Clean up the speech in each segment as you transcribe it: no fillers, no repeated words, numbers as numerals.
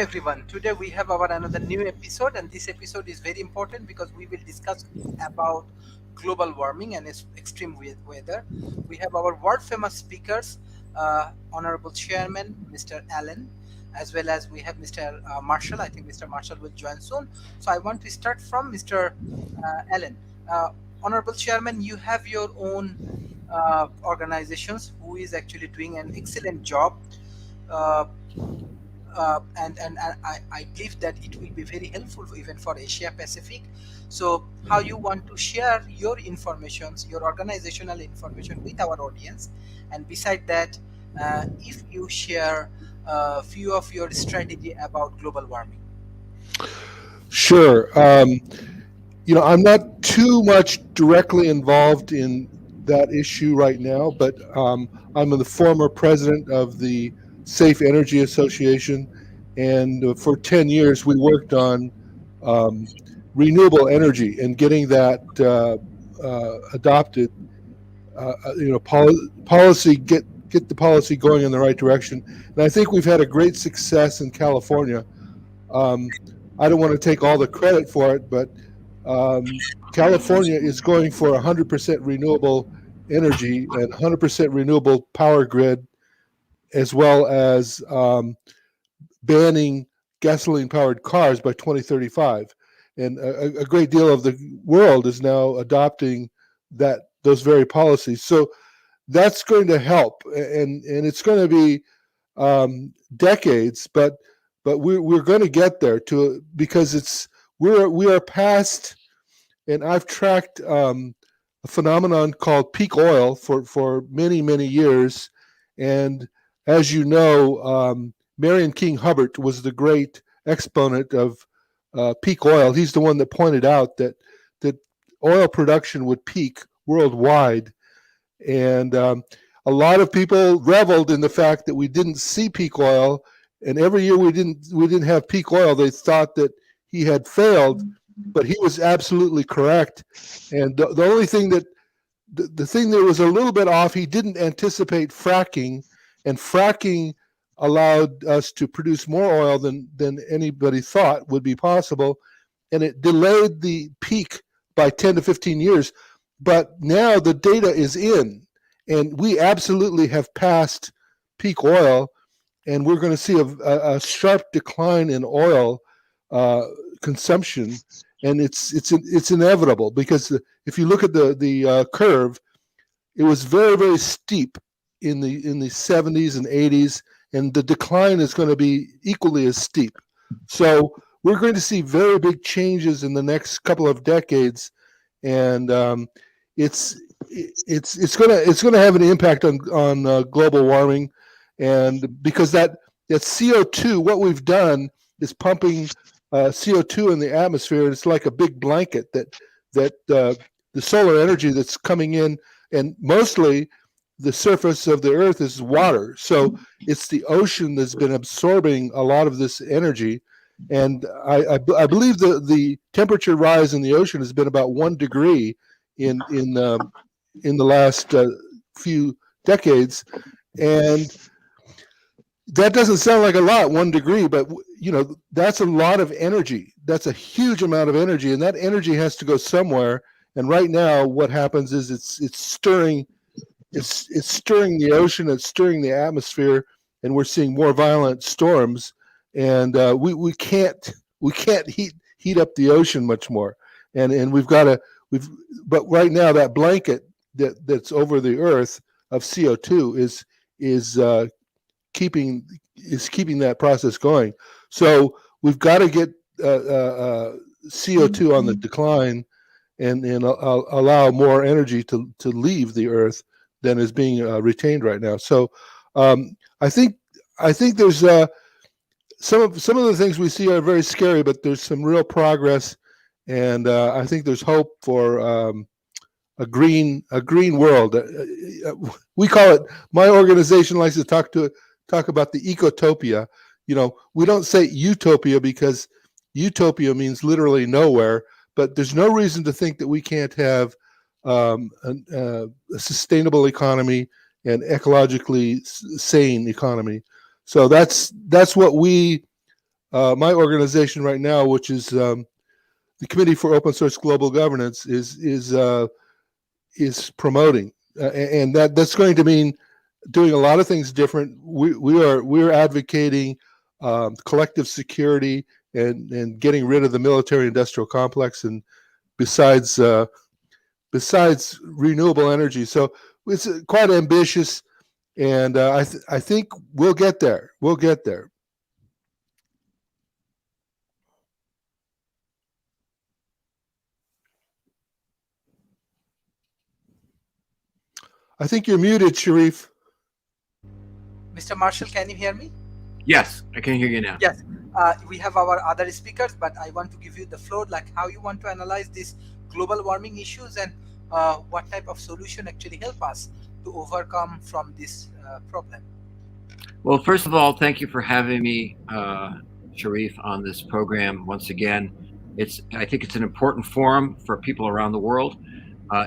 everyone. Today we have our another new episode, and this episode is very important because we will discuss about global warming and extreme weather. We have our world famous speakers, Honorable Chairman Mr. Allen, as well as we have Mr. Marshall. I think Mr. Marshall will join soon. So I want to start from Mr. Allen. Honorable Chairman, you have your own organizations who is actually doing an excellent job. Uh, and I believe that it will be very helpful even for Asia Pacific. So, how you want to share your informations, your organizational information with our audience, and beside that, if you share a few of your strategy about global warming. Sure. I'm not too much directly involved in that issue right now, but I'm the former president of the Safe Energy Association, and for 10 years we worked on um, renewable energy and getting that adopted. Policy get the policy going in the right direction, and I think we've had a great success in California. Um, I don't want to take all the credit for it, but California is going for 100% renewable energy and 100% renewable power grid, as well as banning gasoline-powered cars by 2035. And a great deal of the world is now adopting those very policies. So that's going to help, and it's going to be decades, but we're going to get there because we are past, and I've tracked a phenomenon called peak oil for many years, and as you know, Marion King Hubbard was the great exponent of peak oil. He's the one that pointed out that oil production would peak worldwide, and a lot of people reveled in the fact that we didn't see peak oil, and every year we didn't have peak oil. They thought that he had failed, but he was absolutely correct. And the only thing the thing that was a little bit off, he didn't anticipate fracking, and fracking allowed us to produce more oil than anybody thought would be possible, and it delayed the peak by 10 to 15 years. But now the data is in, and we absolutely have passed peak oil, and we're going to see a sharp decline in oil consumption, and it's inevitable, because if you look at the curve, it was very steep in the 70s and 80s, and the decline is going to be equally as steep. So we're going to see very big changes in the next couple of decades, and it's going to have an impact on global warming, and because that CO2, what we've done is pumping CO2 in the atmosphere, and it's like a big blanket that the solar energy that's coming in, and mostly the surface of the earth is water, so it's the ocean that's been absorbing a lot of this energy. And I believe the temperature rise in the ocean has been about 1 degree in the last few decades, and that doesn't sound like a lot, 1 degree, but that's a lot of energy. That's a huge amount of energy, and that energy has to go somewhere. And right now, what happens is it's stirring the ocean, it's stirring the atmosphere, and we're seeing more violent storms. And we can't heat up the ocean much more. And but right now that blanket that's over the earth of CO2 is keeping that process going. So we've got to get CO2 on the decline, and allow more energy to leave the earth than is being retained right now. So I think there's some of the things we see are very scary, but there's some real progress, and I think there's hope for a green world. We call it. My organization likes to talk about the ecotopia. We don't say utopia because utopia means literally nowhere, but there's no reason to think that we can't have a sustainable economy and ecologically sane economy. So that's what we my organization right now, which is the Committee for Open Source Global Governance, is promoting, and that's going to mean doing a lot of things different. We're advocating collective security and getting rid of the military-industrial complex, and besides renewable energy. So it's quite ambitious, and I think we'll get there. We'll get there. I think you're muted, Sharif. Mr. Marshall, can you hear me? Yes, I can hear you now. Yes. We have our other speakers, but I want to give you the floor, like how you want to analyze these global warming issues and what type of solution actually help us to overcome from this problem. Well, first of all, thank you for having me, Sharif, on this program once again. I think it's an important forum for people around the world.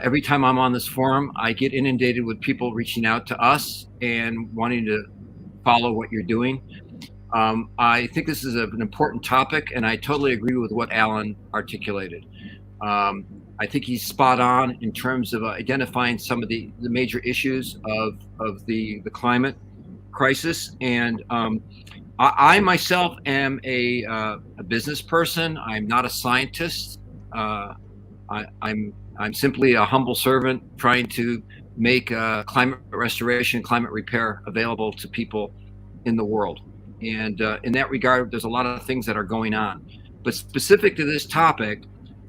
Every time I'm on this forum, I get inundated with people reaching out to us and wanting to follow what you're doing. I think this is an important topic, and I totally agree with what Alan articulated. I think he's spot on in terms of identifying some of the major issues of the climate crisis. And I myself am a business person. I'm not a scientist. I'm simply a humble servant trying to make climate restoration, climate repair available to people in the world. And in that regard, there's a lot of things that are going on. But specific to this topic,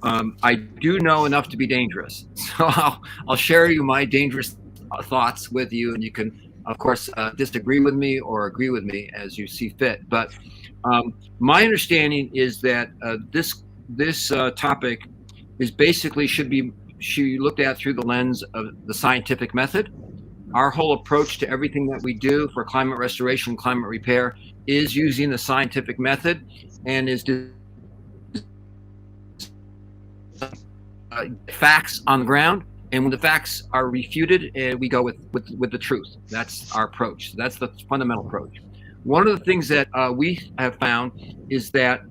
I do know enough to be dangerous. So I'll share you my dangerous thoughts with you, and you can, of course, disagree with me or agree with me as you see fit. But my understanding is that this topic is basically should be looked at through the lens of the scientific method. Our whole approach to everything that we do for climate restoration, climate repair is using the scientific method and is facts on the ground. And when the facts are refuted, we go with the truth. That's our approach. That's the fundamental approach. One of the things that we have found is that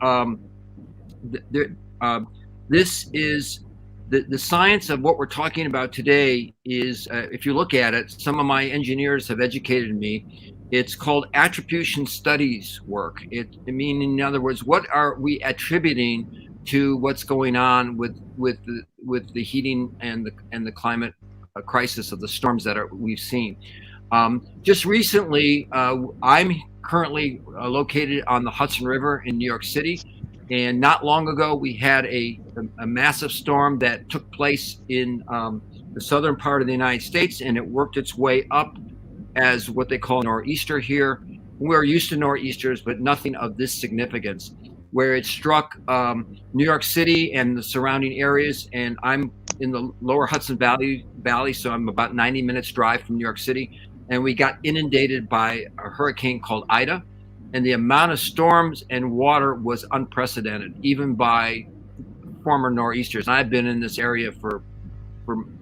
this is the science of what we're talking about today is, if you look at it, some of my engineers have educated me. It's called attribution studies work. In other words, what are we attributing to what's going on with the heating and the climate crisis of the storms that we've seen. Just recently, I'm currently located on the Hudson River in New York City. And not long ago, we had a massive storm that took place in the southern part of the United States, and it worked its way up as what they call nor'easter here. We're used to nor'easters, but nothing of this significance, where it struck New York City and the surrounding areas. And I'm in the lower Hudson Valley, so I'm about 90 minutes drive from New York City. And we got inundated by a hurricane called Ida. And the amount of storms and water was unprecedented, even by former nor'easters. I've been in this area for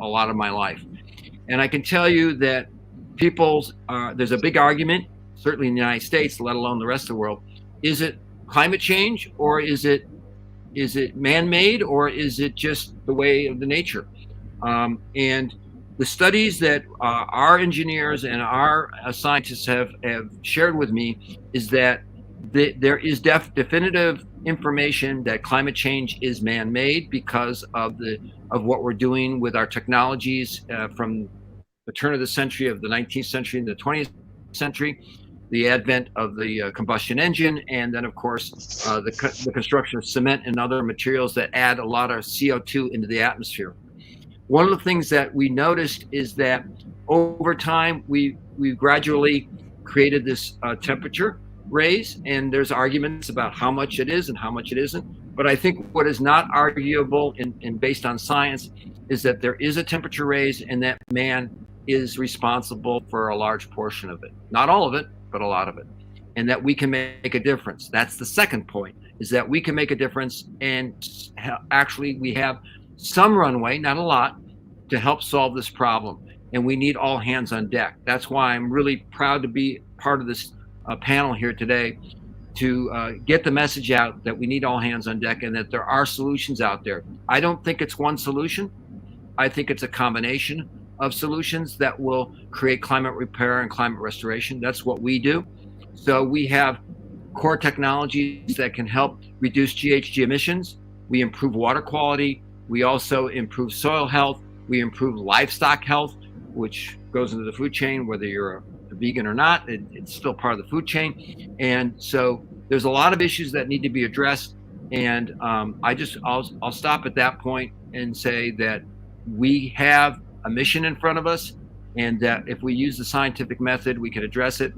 a lot of my life. And I can tell you that there's a big argument, certainly in the United States, let alone the rest of the world. Is it climate change, or is it man-made, or is it just the way of the nature? And the studies that our engineers and our scientists have shared with me is that there is definitive information that climate change is man-made because of what we're doing with our technologies from the turn of the century, of the 19th century and the 20th century, the advent of the combustion engine, and then, of course, the construction of cement and other materials that add a lot of CO2 into the atmosphere. One of the things that we noticed is that over time, we've gradually created this temperature raise, and there's arguments about how much it is and how much it isn't. But I think what is not arguable and based on science is that there is a temperature raise, and that man is responsible for a large portion of it. Not all of it, but a lot of it. And that we can make a difference. That's the second point, is that we can make a difference, and actually we have some runway, not a lot, to help solve this problem. And we need all hands on deck. That's why I'm really proud to be part of this panel here today. get the message out that we need all hands on deck and that there are solutions out there. I don't think it's one solution. I think it's a combination of solutions that will create climate repair and climate restoration. That's what we do. So we have core technologies that can help reduce GHG emissions. We improve water quality. We also improve soil health. We improve livestock health, which goes into the food chain, whether you're a vegan or not, it's still part of the food chain. And so there's a lot of issues that need to be addressed. And I'll stop at that point and say that we have a mission in front of us, and that if we use the scientific method, we can address it.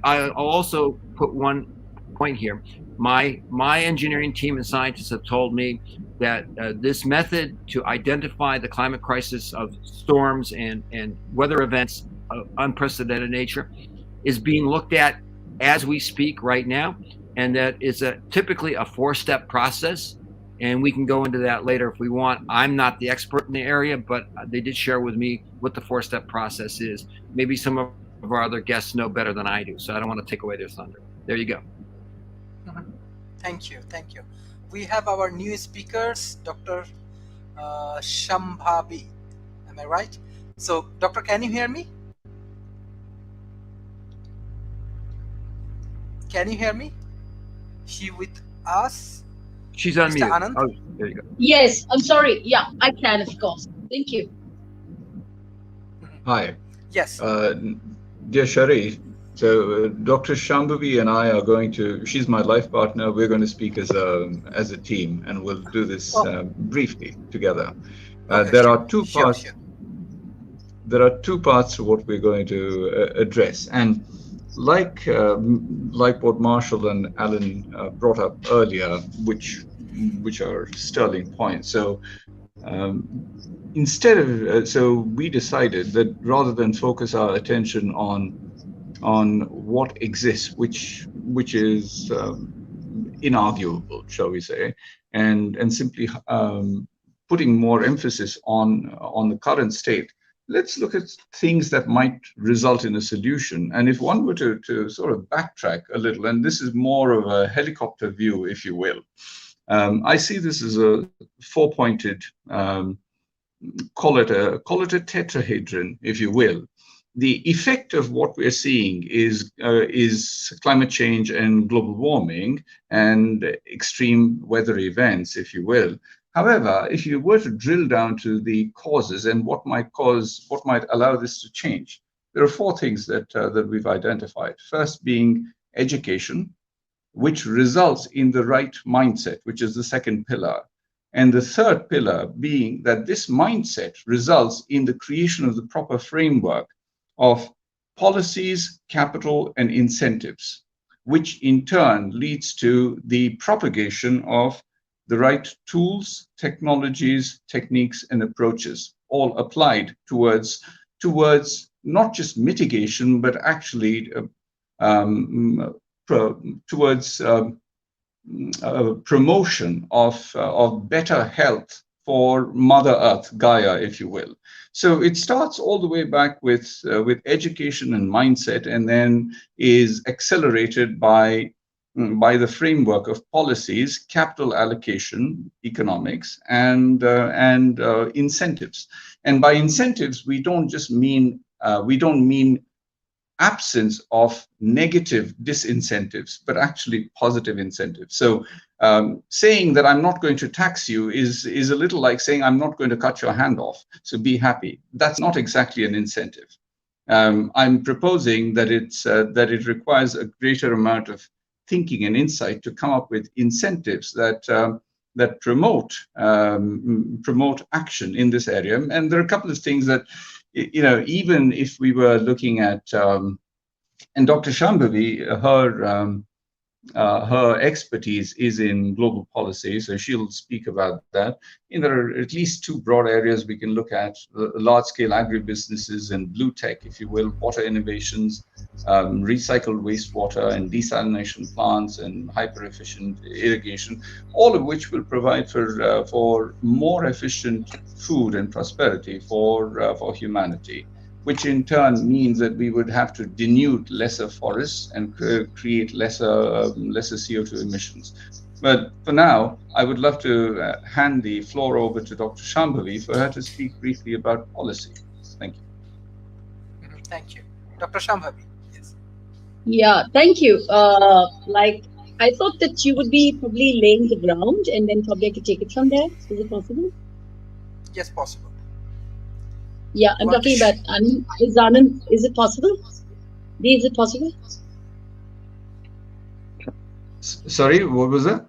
I'll also put one point here. My engineering team and scientists have told me that this method to identify the climate crisis of storms and weather events of unprecedented nature is being looked at as we speak right now, and that it's typically a 4-step process. And we can go into that later if we want. I'm not the expert in the area, but they did share with me what the 4-step process is. Maybe some of our other guests know better than I do, so I don't want to take away their thunder. There you go. Thank you. We have our new speakers, Dr. Shambhavi. Am I right? So, Doctor, can you hear me? Can you hear me? She with us? She's on mute. Anand? Oh, there you go. Yes, I'm sorry. Yeah, I can, of course. Thank you. Hi. Yes. Dear Sharif, so Dr. Shambhavi and I are going to, she's my life partner, we're going to speak as a team, and we'll do this briefly together. Okay, there sure. are two parts. Sure. There are two parts to what we're going to address, and like what Marshall and Alan brought up earlier, which are sterling points. So instead of so we decided that rather than focus our attention on what exists, which is inarguable, shall we say, and simply putting more emphasis on the current state, let's look at things that might result in a solution. And if one were to sort of backtrack a little, and this is more of a helicopter view, if you will, I see this as a 4-pointed, call it a tetrahedron, if you will. The effect of what we're seeing is climate change and global warming and extreme weather events, if you will. However, if you were to drill down to the causes and what might allow this to change, there are 4 things that we've identified. First being education, which results in the right mindset, which is the second pillar. And the third pillar being that this mindset results in the creation of the proper framework of policies, capital, and incentives, which in turn leads to the propagation of the right tools, technologies, techniques, and approaches, all applied towards not just mitigation, but actually towards promotion of better health for Mother Earth, Gaia, if you will. So it starts all the way back with education and mindset, and then is accelerated by the framework of policies, capital allocation, economics, and incentives. And by incentives, we don't mean absence of negative disincentives, but actually positive incentives. So saying that I'm not going to tax you is a little like saying I'm not going to cut your hand off, so be happy. That's not exactly an incentive. I'm proposing that it requires a greater amount of thinking and insight to come up with incentives that promote action in this area. And there are a couple of things that, even if we were looking at, and Dr. Shambhavi, her expertise is in global policy, so she'll speak about that. And there are at least 2 broad areas we can look at: large-scale agribusinesses and blue tech, if you will, water innovations, recycled wastewater and desalination plants, and hyper-efficient irrigation, all of which will provide for more efficient food and prosperity for humanity. which in turn means that we would have to denude lesser forests and create lesser CO2 emissions. But for now, I would love to hand the floor over to Dr. Shambhavi for her to speak briefly about policy. Thank you. Thank you. Dr. Shambhavi, yes. Yeah, thank you. Like, I thought that you would be probably laying the ground and then probably I could take it from there. Is it possible? Yes, possible. Yeah, I'm talking about Anand. Is it possible? Is it possible? Sorry, what was that?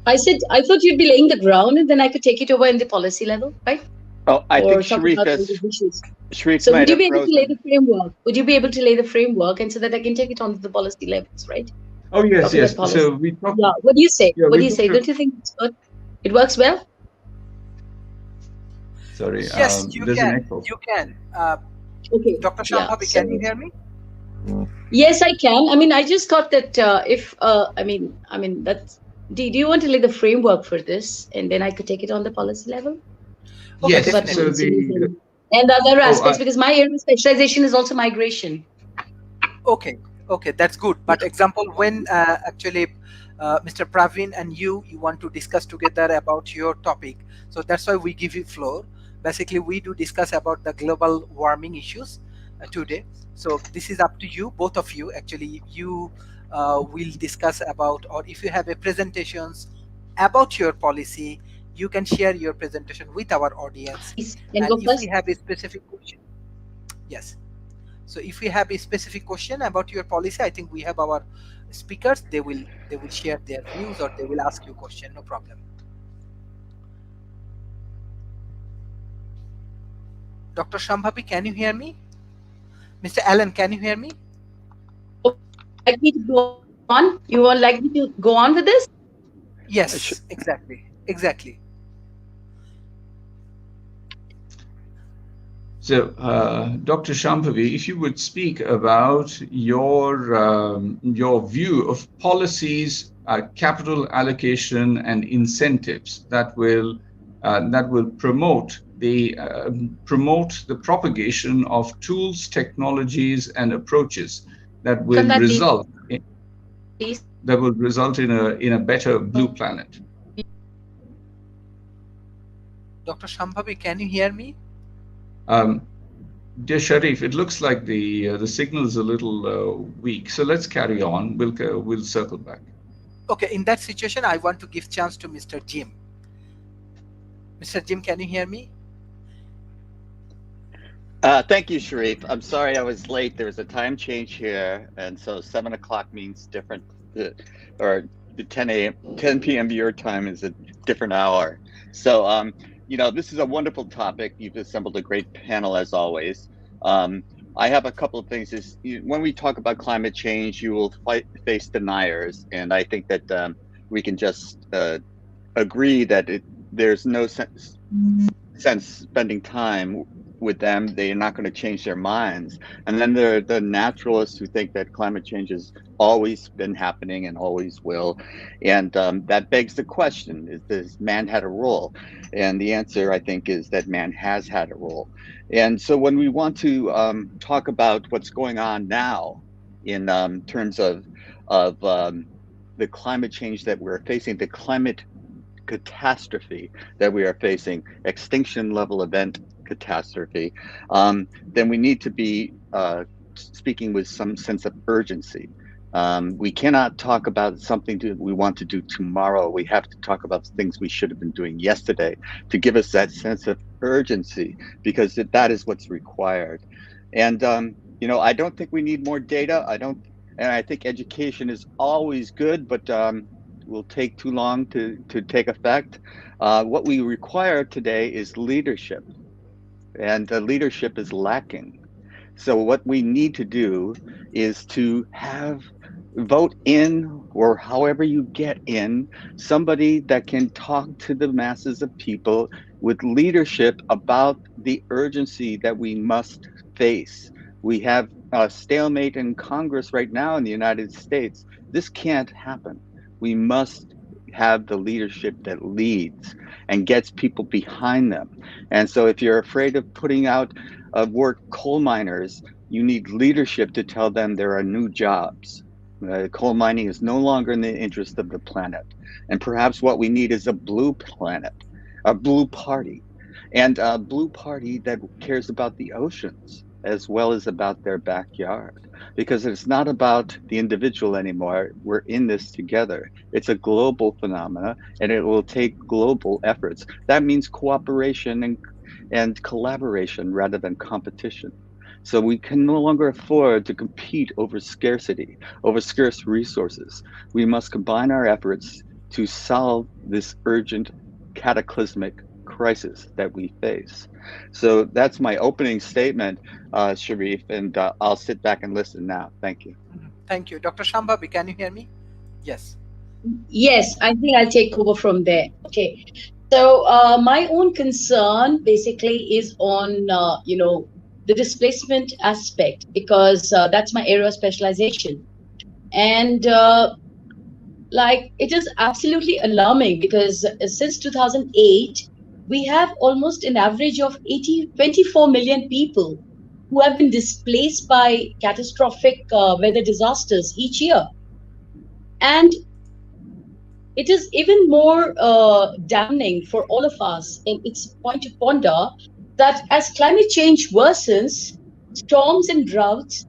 I said, I thought you'd be laying the ground and then I could take it over in the policy level, right? Oh, I Or think talk Sharif about all is, these issues. Sharif So might would you have be able to lay frozen. the framework? Would you be able to lay the framework and so that I can take it on to the policy levels, right? Oh, yes, Talking yes. about policy. So we talked. Yeah, what do you say? Yeah, What do we you say? talked. Don't you think it's good? It works well? Sorry, Yes, you there's an can. echo. You can. Okay. Dr. Yeah, Shambhavi, so, can you hear me? yes, I can. I mean, I just thought that I mean, that's. Do you want to lay the framework for this, and then I could take it on the policy level? Okay, Yes, About definitely. so policies and other Oh, aspects, because my area of specialization is also migration. Okay, okay, that's good. But example, when actually Mr. Praveen and you want to discuss together about your topic, so that's why we give you floor. Basically, we do discuss about the global warming issues today. So this is up to you, both of you. Actually, you will discuss about, or if you have a presentations about your policy, you can share your presentation with our audience. And And go if first. we have a specific question, yes. So if we have a specific question about your policy, I think we have our speakers. They will share their views or they will ask you a question. No problem. Dr. Shambhavi, can you hear me? Mr. Allen, can you hear me? Like me to go on? You want like me to go on with this? Yes, exactly. Exactly. So, Dr. Shambhavi, if you would speak about your view of policies, capital allocation, and incentives that will promote the propagation of tools, technologies, and approaches that will From that result please. in a better blue planet. Dr. Shambhavi, can you hear me? Dear Sharif, it looks like the signal is a little weak, so let's carry on. We'll circle back. Okay, in that situation, I want to give chance to Mr. Jim. Mr. Jim, can you hear me? Thank you, Sharif. I'm sorry I was late. There was a time change here, and so 7 o'clock means different, or the 10 p.m. your time is a different hour. So, you know, this is a wonderful topic. You've assembled a great panel as always. I have a couple of things. When we talk about climate change, you will face deniers, and I think that we can just agree that there's no sense spending time with them. They're not going to change their minds. And then there are the naturalists who think that climate change has always been happening and always will. And that begs the question, does man had a role? And the answer, I think, is that man has had a role. And so when we want to talk about what's going on now in terms of the climate change that we're facing, the climate catastrophe that we are facing, extinction level event catastrophe, then we need to be speaking with some sense of urgency. We cannot talk about something we want to do tomorrow. We have to talk about things we should have been doing yesterday to give us that sense of urgency, because that is what's required. And you know, I don't think we need more data. And I think education is always good, but will take too long to take effect. What we require today is leadership, and leadership is lacking. So what we need to do is to vote in, or however you get in, somebody that can talk to the masses of people with leadership about the urgency that we must face. We have a stalemate in Congress right now in the United States. This can't happen. We must have the leadership that leads and gets people behind them. And so if you're afraid of putting out work coal miners, you need leadership to tell them there are new jobs. Coal mining is no longer in the interest of the planet. And perhaps what we need is a blue planet, a blue party, and a blue party that cares about the oceans as well as about their backyard. Because it's not about the individual anymore. We're in this together. It's a global phenomena, and it will take global efforts. That means cooperation and collaboration rather than competition. So we can no longer afford to compete over scarcity, over scarce resources. We must combine our efforts to solve this urgent, cataclysmic crisis that we face. So that's my opening statement, Sharif, and I'll sit back and listen now. Thank you. Thank you. Dr. Shambhavi, can you hear me? Yes. Yes, I think I'll take over from there. Okay. So my own concern basically is on, the displacement aspect, because that's my area of specialization. And it is absolutely alarming, because since 2008, we have almost an average of 24 million people who have been displaced by catastrophic weather disasters each year. And it is even more damning for all of us, and it's a point to ponder that as climate change worsens, storms and droughts,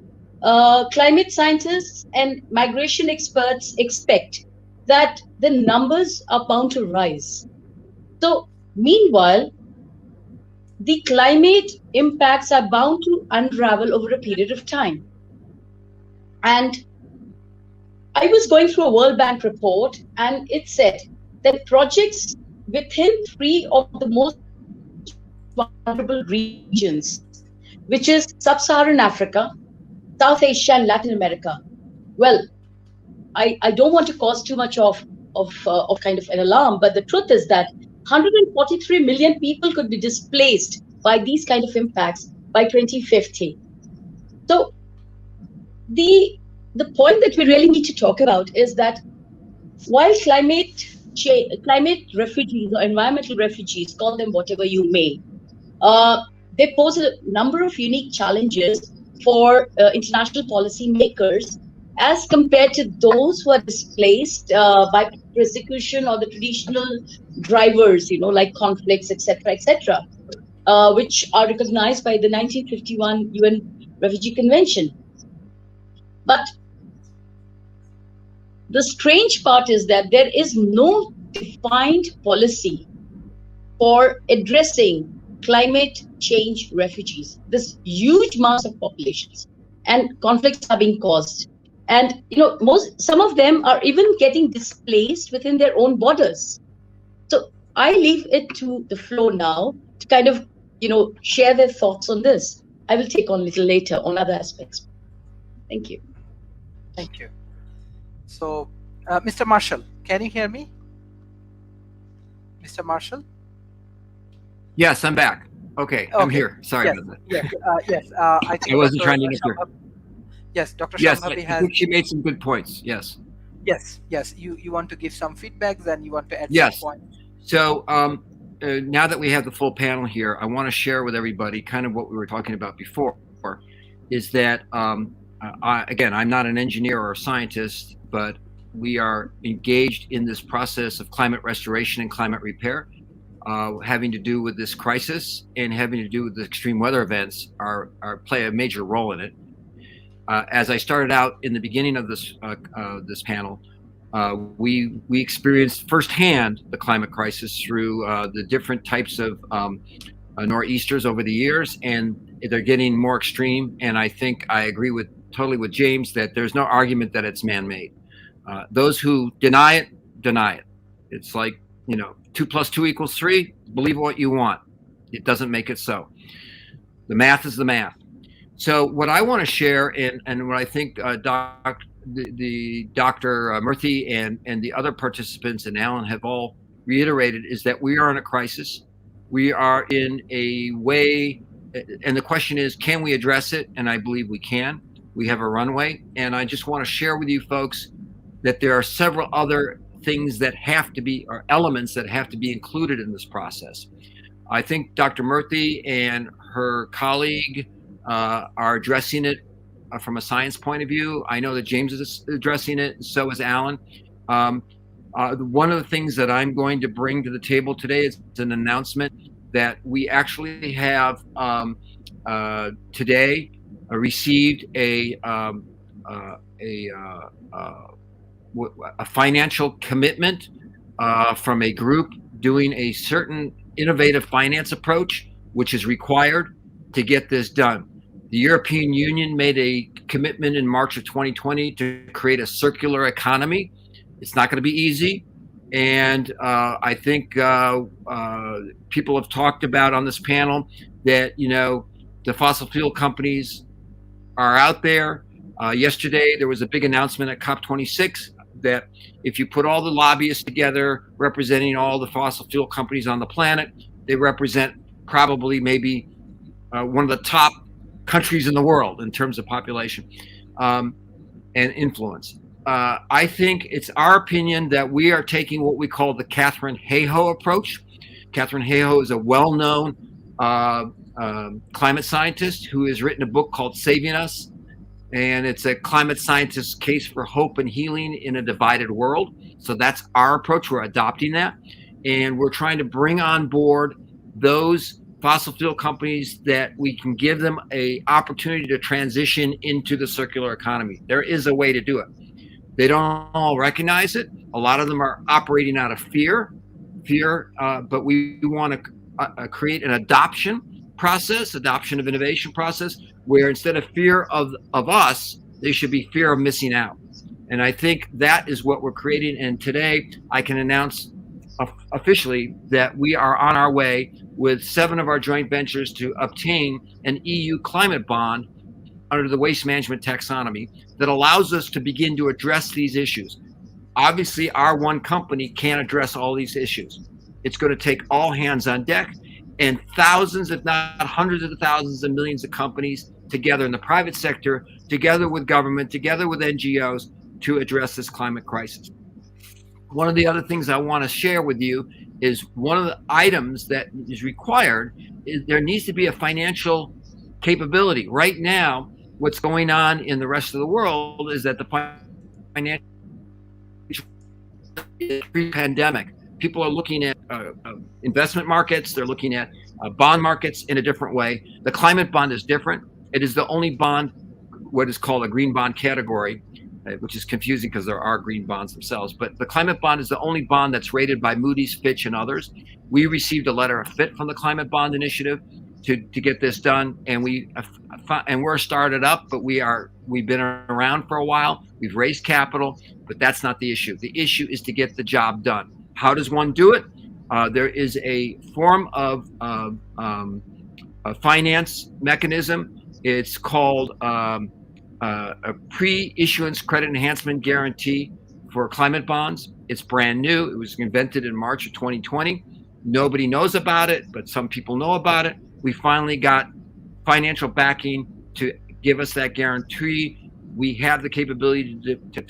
climate scientists and migration experts expect that the numbers are bound to rise. So, meanwhile, the climate impacts are bound to unravel over a period of time. And I was going through a World Bank report, and it said that projects within 3 of the most vulnerable regions, which is Sub-Saharan Africa, South Asia, and Latin America. Well, I don't want to cause too much of kind of an alarm, but the truth is that 143 million people could be displaced by these kind of impacts by 2050. So the point that we really need to talk about is that while climate refugees or environmental refugees, call them whatever you may, they pose a number of unique challenges for international policy makers as compared to those who are displaced by persecution or the traditional drivers, like conflicts, etc., which are recognized by the 1951 UN Refugee Convention. But the strange part is that there is no defined policy for addressing climate change refugees, this huge mass of populations, and conflicts are being caused. And some of them are even getting displaced within their own borders. So I leave it to the floor now to kind of share their thoughts on this. I will take on a little later on other aspects. Thank you. Thank you. So, Mr. Marshall, can you hear me? Mr. Marshall? Yes, I'm back. Okay, I'm here. Sorry yes, about that. Yes. I think I wasn't trying to interfere. Yes, Dr. Yes, Shambhavi I think she made some good points. Yes. Yes. You want to give some feedbacks and you want to add Yes. some points. So now that we have the full panel here, I want to share with everybody kind of what we were talking about before, is that, again, I'm not an engineer or a scientist, but we are engaged in this process of climate restoration and climate repair, having to do with this crisis and having to do with the extreme weather events play a major role in it. As I started out in the beginning of this panel, we experienced firsthand the climate crisis through the different types of nor'easters over the years, and they're getting more extreme. And I think I agree totally with James that there's no argument that it's man-made. Those who deny it, deny it. It's like 2 + 2 = 3. Believe what you want. It doesn't make it so. The math is the math. So what I want to share, and what I think Dr. Murthy and the other participants and Alan have all reiterated, is that we are in a crisis. We are in a way, and the question is, can we address it? And I believe we can. We have a runway. And I just want to share with you folks that there are several other things that have to be, or elements that have to be included in this process. I think Dr. Murthy and her colleague are addressing it from a science point of view. I know that James is addressing it, and so is Alan. One of the things that I'm going to bring to the table today is an announcement that we actually have today received a financial commitment from a group doing a certain innovative finance approach, which is required to get this done. The European Union made a commitment in March of 2020 to create a circular economy. It's not going to be easy. And I think people have talked about on this panel that, the fossil fuel companies are out there. Yesterday, there was a big announcement at COP26 that if you put all the lobbyists together representing all the fossil fuel companies on the planet, they represent probably maybe one of the top countries in the world in terms of population and influence. I think it's our opinion that we are taking what we call the Katharine Hayhoe approach. Katharine Hayhoe is a well-known climate scientist who has written a book called Saving Us, and it's a climate scientist's case for hope and healing in a divided world. So that's our approach. We're adopting that, and we're trying to bring on board those fossil fuel companies that we can give them a opportunity to transition into the circular economy. There is a way to do it. They don't all recognize it. A lot of them are operating out of fear, but we want to create an adoption of innovation process, where instead of fear of us, they should be fear of missing out. And I think that is what we're creating. And today I can announce officially that we are on our way with 7 of our joint ventures to obtain an EU climate bond under the waste management taxonomy that allows us to begin to address these issues. Obviously, our one company can't address all these issues. It's going to take all hands on deck, and thousands, if not hundreds of thousands and millions of companies together in the private sector, together with government, together with NGOs, to address this climate crisis. One of the other things I want to share with you is one of the items that is required is there needs to be a financial capability. Right now, what's going on in the rest of the world is that the financial pre-pandemic, people are looking at investment markets, they're looking at bond markets in a different way. The climate bond is different. It is the only bond, what is called a green bond category, which is confusing because there are green bonds themselves. But the climate bond is the only bond that's rated by Moody's, Fitch, and others. We received a letter of fit from the Climate Bond Initiative to get this done, and we're started up, but we've been around for a while. We've raised capital, but that's not the issue. The issue is to get the job done. How does one do it? There is a form of a finance mechanism. It's called a pre-issuance credit enhancement guarantee for climate bonds. It's brand new. It was invented in March of 2020. Nobody knows about it, but some people know about it. We finally got financial backing to give us that guarantee. We have the capability to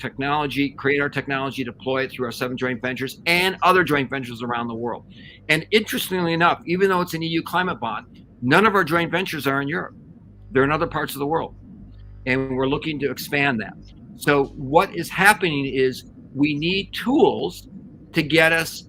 create our technology, deploy it through our 7 joint ventures and other joint ventures around the world. And interestingly enough, even though it's an EU climate bond, none of our joint ventures are in Europe. They're in other parts of the world. And we're looking to expand that. So what is happening is we need tools to get us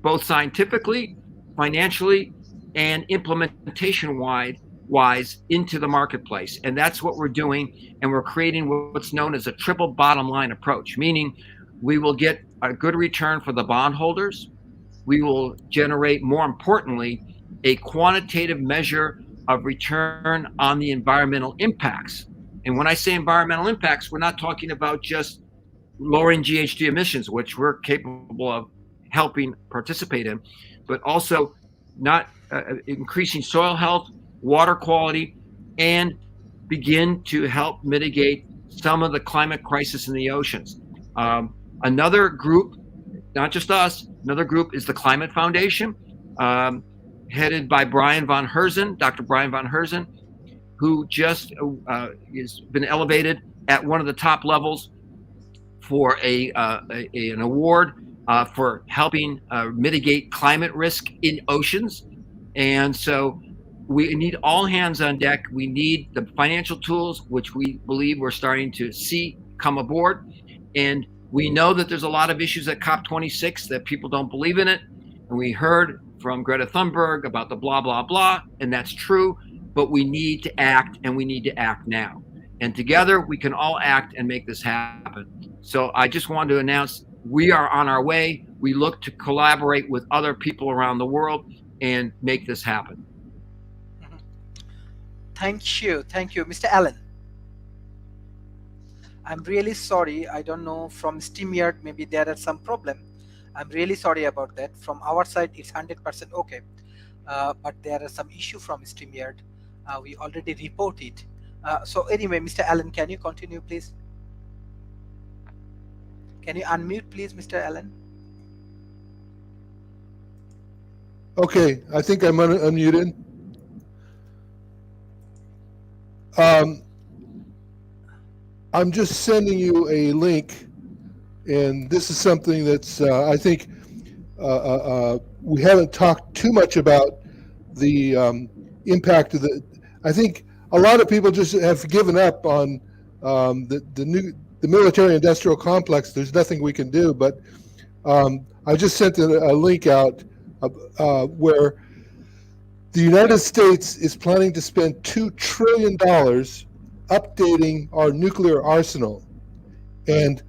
both scientifically, financially, and implementation-wise into the marketplace. And that's what we're doing. And we're creating what's known as a triple bottom line approach, meaning we will get a good return for the bondholders. We will generate, more importantly, a quantitative measure of return on the environmental impacts. And when I say environmental impacts, we're not talking about just lowering GHG emissions, which we're capable of helping participate in, but also not increasing soil health, water quality, and begin to help mitigate some of the climate crisis in the oceans. Another group, not just us, another group is the Climate Foundation, headed by Brian von Herzen, Dr. Brian von Herzen, who just has been elevated at one of the top levels for an award for helping mitigate climate risk in oceans. And so we need all hands on deck. We need the financial tools, which we believe we're starting to see come aboard. And we know that there's a lot of issues at COP26 that people don't believe in it. And we heard from Greta Thunberg about the blah, blah, blah, and that's true. But we need to act, and we need to act now. And together we can all act and make this happen. So I just wanted to announce we are on our way. We look to collaborate with other people around the world and make this happen. Thank you, Mr. Allen. I'm really sorry. I don't know, from StreamYard maybe there are some problem. I'm really sorry about that. From our side, it's 100% okay, but there are some issue from StreamYard. We already reported. So anyway, Mr. Allen, can you continue, please? Can you unmute, please, Mr. Allen? Okay, I think I'm unmuted. I'm just sending you a link, and this is something that's I think we haven't talked too much about the impact of the. I think a lot of people just have given up on the military-industrial complex. There's nothing we can do, but I just sent a link out where the United States is planning to spend $2 trillion updating our nuclear arsenal. And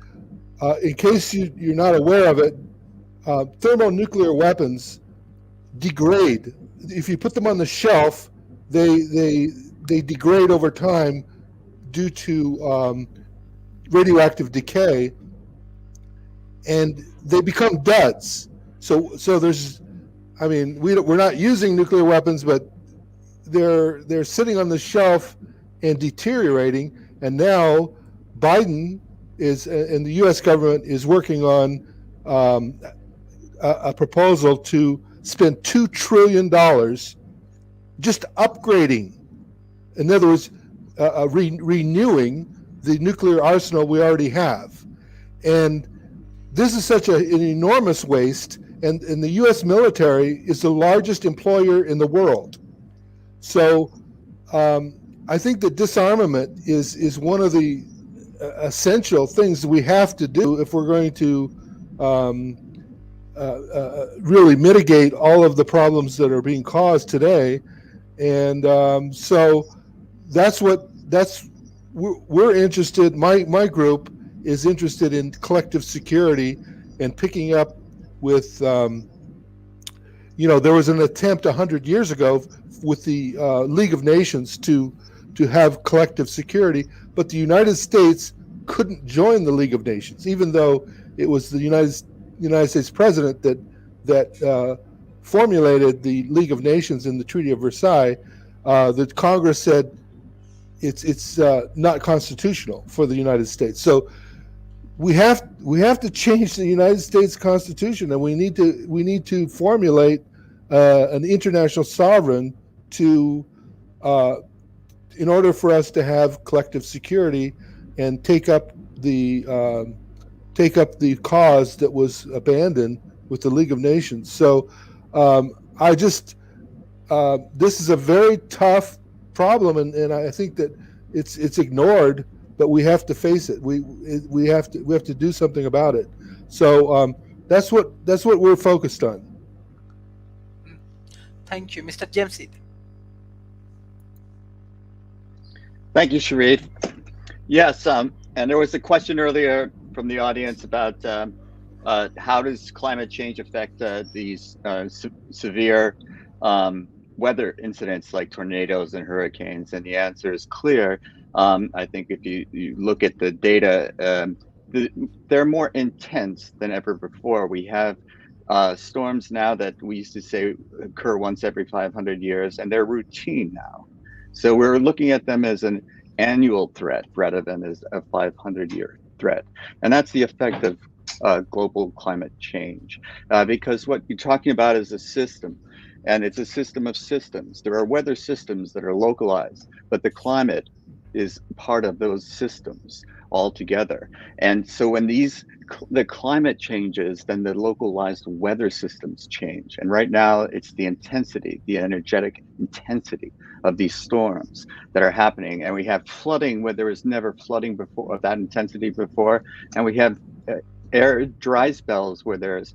in case you're not aware of it, thermonuclear weapons degrade. If you put them on the shelf, they degrade over time due to radioactive decay, and they become duds. So there's, I mean, we're not using nuclear weapons, but they're sitting on the shelf and deteriorating. And now Biden is, and the U.S. government is working on a proposal to spend $2 trillion just upgrading. In other words, renewing the nuclear arsenal we already have. And this is such an enormous waste, and the U.S. military is the largest employer in the world. So I think that disarmament is one of the essential things we have to do if we're going to really mitigate all of the problems that are being caused today. And so we're interested. My group is interested in collective security and picking up with, there was an attempt 100 years ago with the League of Nations to have collective security, but the United States couldn't join the League of Nations, even though it was the United States president that formulated the League of Nations in the Treaty of Versailles. The Congress said it's not constitutional for the United States. So we have to change the United States Constitution, and we need to formulate an international sovereign to in order for us to have collective security and take up the cause that was abandoned with the League of Nations. So this is a very tough problem, and I think that it's ignored, but we have to face it. We have to do something about it. So that's what we're focused on. Thank you, Mr. James. Thank you, Sharif. Yes, and there was a question earlier from the audience about how does climate change affect these severe weather incidents like tornadoes and hurricanes, and the answer is clear. I think if you look at the data, they're more intense than ever before. We have storms now that we used to say occur once every 500 years, and they're routine now. So we're looking at them as an annual threat rather than as a 500-year threat. And that's the effect of global climate change, because what you're talking about is a system, and it's a system of systems. There are weather systems that are localized, but the climate is part of those systems. altogether. And so when the climate changes, then the localized weather systems change. And right now it's the intensity, the energetic intensity of these storms that are happening. And we have flooding where there was never flooding before of that intensity before. And we have air dry spells where there's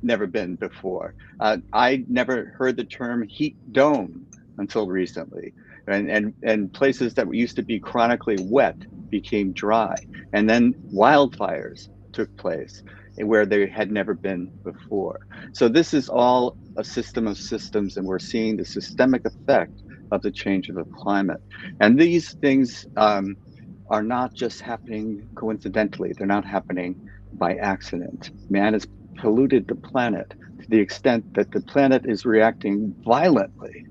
never been before. I never heard the term heat dome until recently. And places that used to be chronically wet became dry. And then wildfires took place where they had never been before. So this is all a system of systems, and we're seeing the systemic effect of the change of the climate. And these things are not just happening coincidentally. They're not happening by accident. Man has polluted the planet to the extent that the planet is reacting violently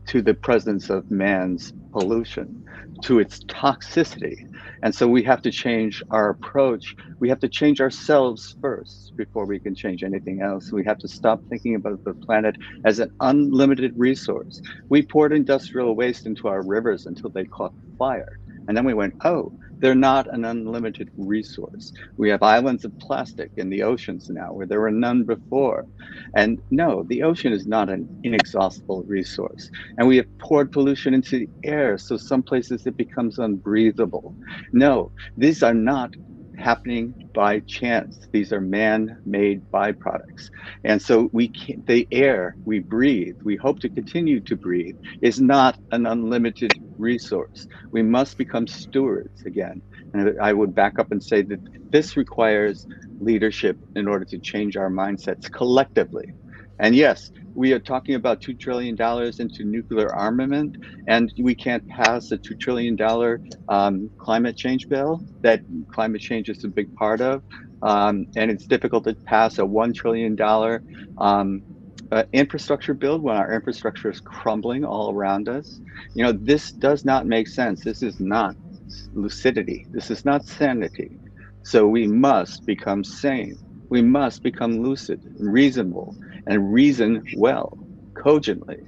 to the presence of man's pollution, to its toxicity. And so we have to change our approach. We have to change ourselves first before we can change anything else. We have to stop thinking about the planet as an unlimited resource. We poured industrial waste into our rivers until they caught fire. And then we went, oh, they're not an unlimited resource. We have islands of plastic in the oceans now where there were none before. And no, the ocean is not an inexhaustible resource. And we have poured pollution into the air, so some places it becomes unbreathable. No, these are not happening by chance. These are man-made byproducts. And so the air we breathe, we hope to continue to breathe, is not an unlimited resource. We must become stewards again. And I would back up and say that this requires leadership in order to change our mindsets collectively. And yes, we are talking about $2 trillion into nuclear armament, and we can't pass a $2 trillion climate change bill that climate change is a big part of. And it's difficult to pass a $1 trillion infrastructure bill when our infrastructure is crumbling all around us. You know, this does not make sense. This is not lucidity. This is not sanity. So we must become sane. We must become lucid and reasonable and reason well, cogently.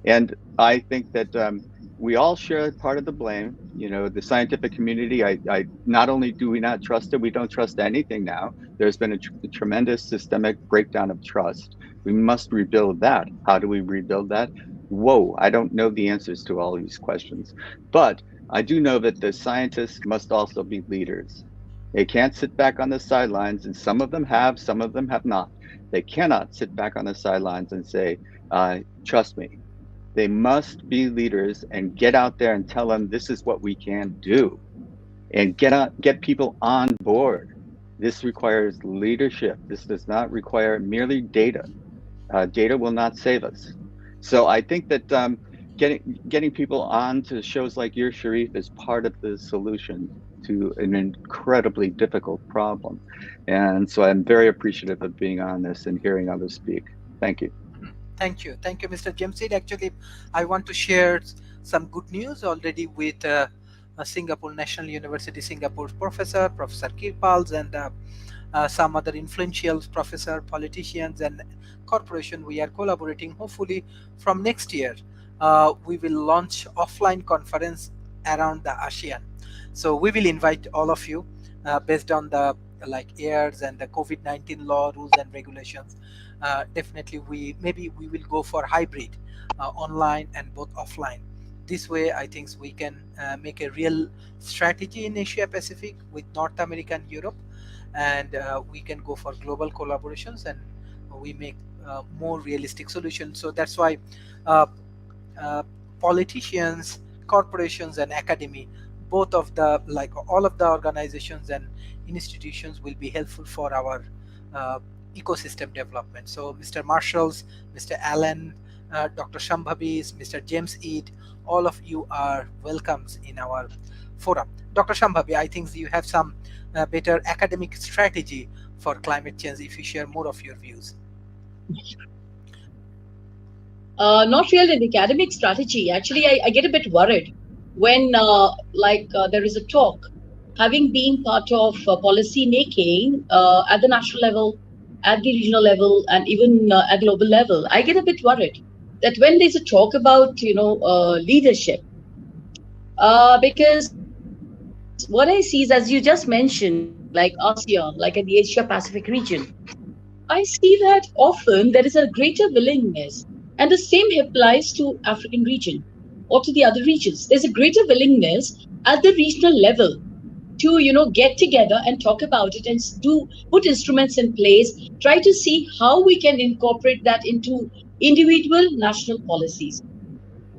And I think that we all share part of the blame. You know, the scientific community, I not only do we not trust it, we don't trust anything now. There's been a tremendous systemic breakdown of trust. We must rebuild that. How do we rebuild that? Whoa, I don't know the answers to all these questions. But I do know that the scientists must also be leaders. They can't sit back on the sidelines, and some of them have, some of them have not. They cannot sit back on the sidelines and say, trust me. They must be leaders and get out there and tell them this is what we can do, and get people on board. This requires leadership. This does not require merely data. Data will not save us. So I think that getting people on to shows like yours, Sharif, is part of the solution to an incredibly difficult problem. And so I'm very appreciative of being on this and hearing others speak. Thank you. Thank you, Mr. Jamsid. Actually, I want to share some good news already with Singapore National University, Singapore Professor Kirpals, and some other influential professor, politicians, and corporation. We are collaborating. Hopefully, from next year, we will launch offline conference around the ASEAN. So we will invite all of you based on the airs and the COVID-19 law, rules and regulations. Definitely we will go for hybrid, online and both offline. This way I think we can make a real strategy in Asia Pacific with North America and Europe, and we can go for global collaborations, and we make more realistic solutions. So that's why politicians, corporations and academy, both of the all of the organizations and institutions will be helpful for our ecosystem development. So Mr. Marshalls, Mr. Allen, Dr. Shambhavi, Mr. James Eid, all of you are welcomes in our forum. Dr. Shambhavi, I think you have some better academic strategy for climate change. If you share more of your views. Not really an academic strategy. Actually, I get a bit worried when there is a talk, having been part of policy making at the national level, at the regional level, and even at global level. I get a bit worried that when there's a talk about leadership, because what I see is, as you just mentioned, like ASEAN, like in the Asia Pacific region, I see that often there is a greater willingness, and the same applies to African region or to the other regions. There's a greater willingness at the regional level to get together and talk about it and do put instruments in place, try to see how we can incorporate that into individual national policies.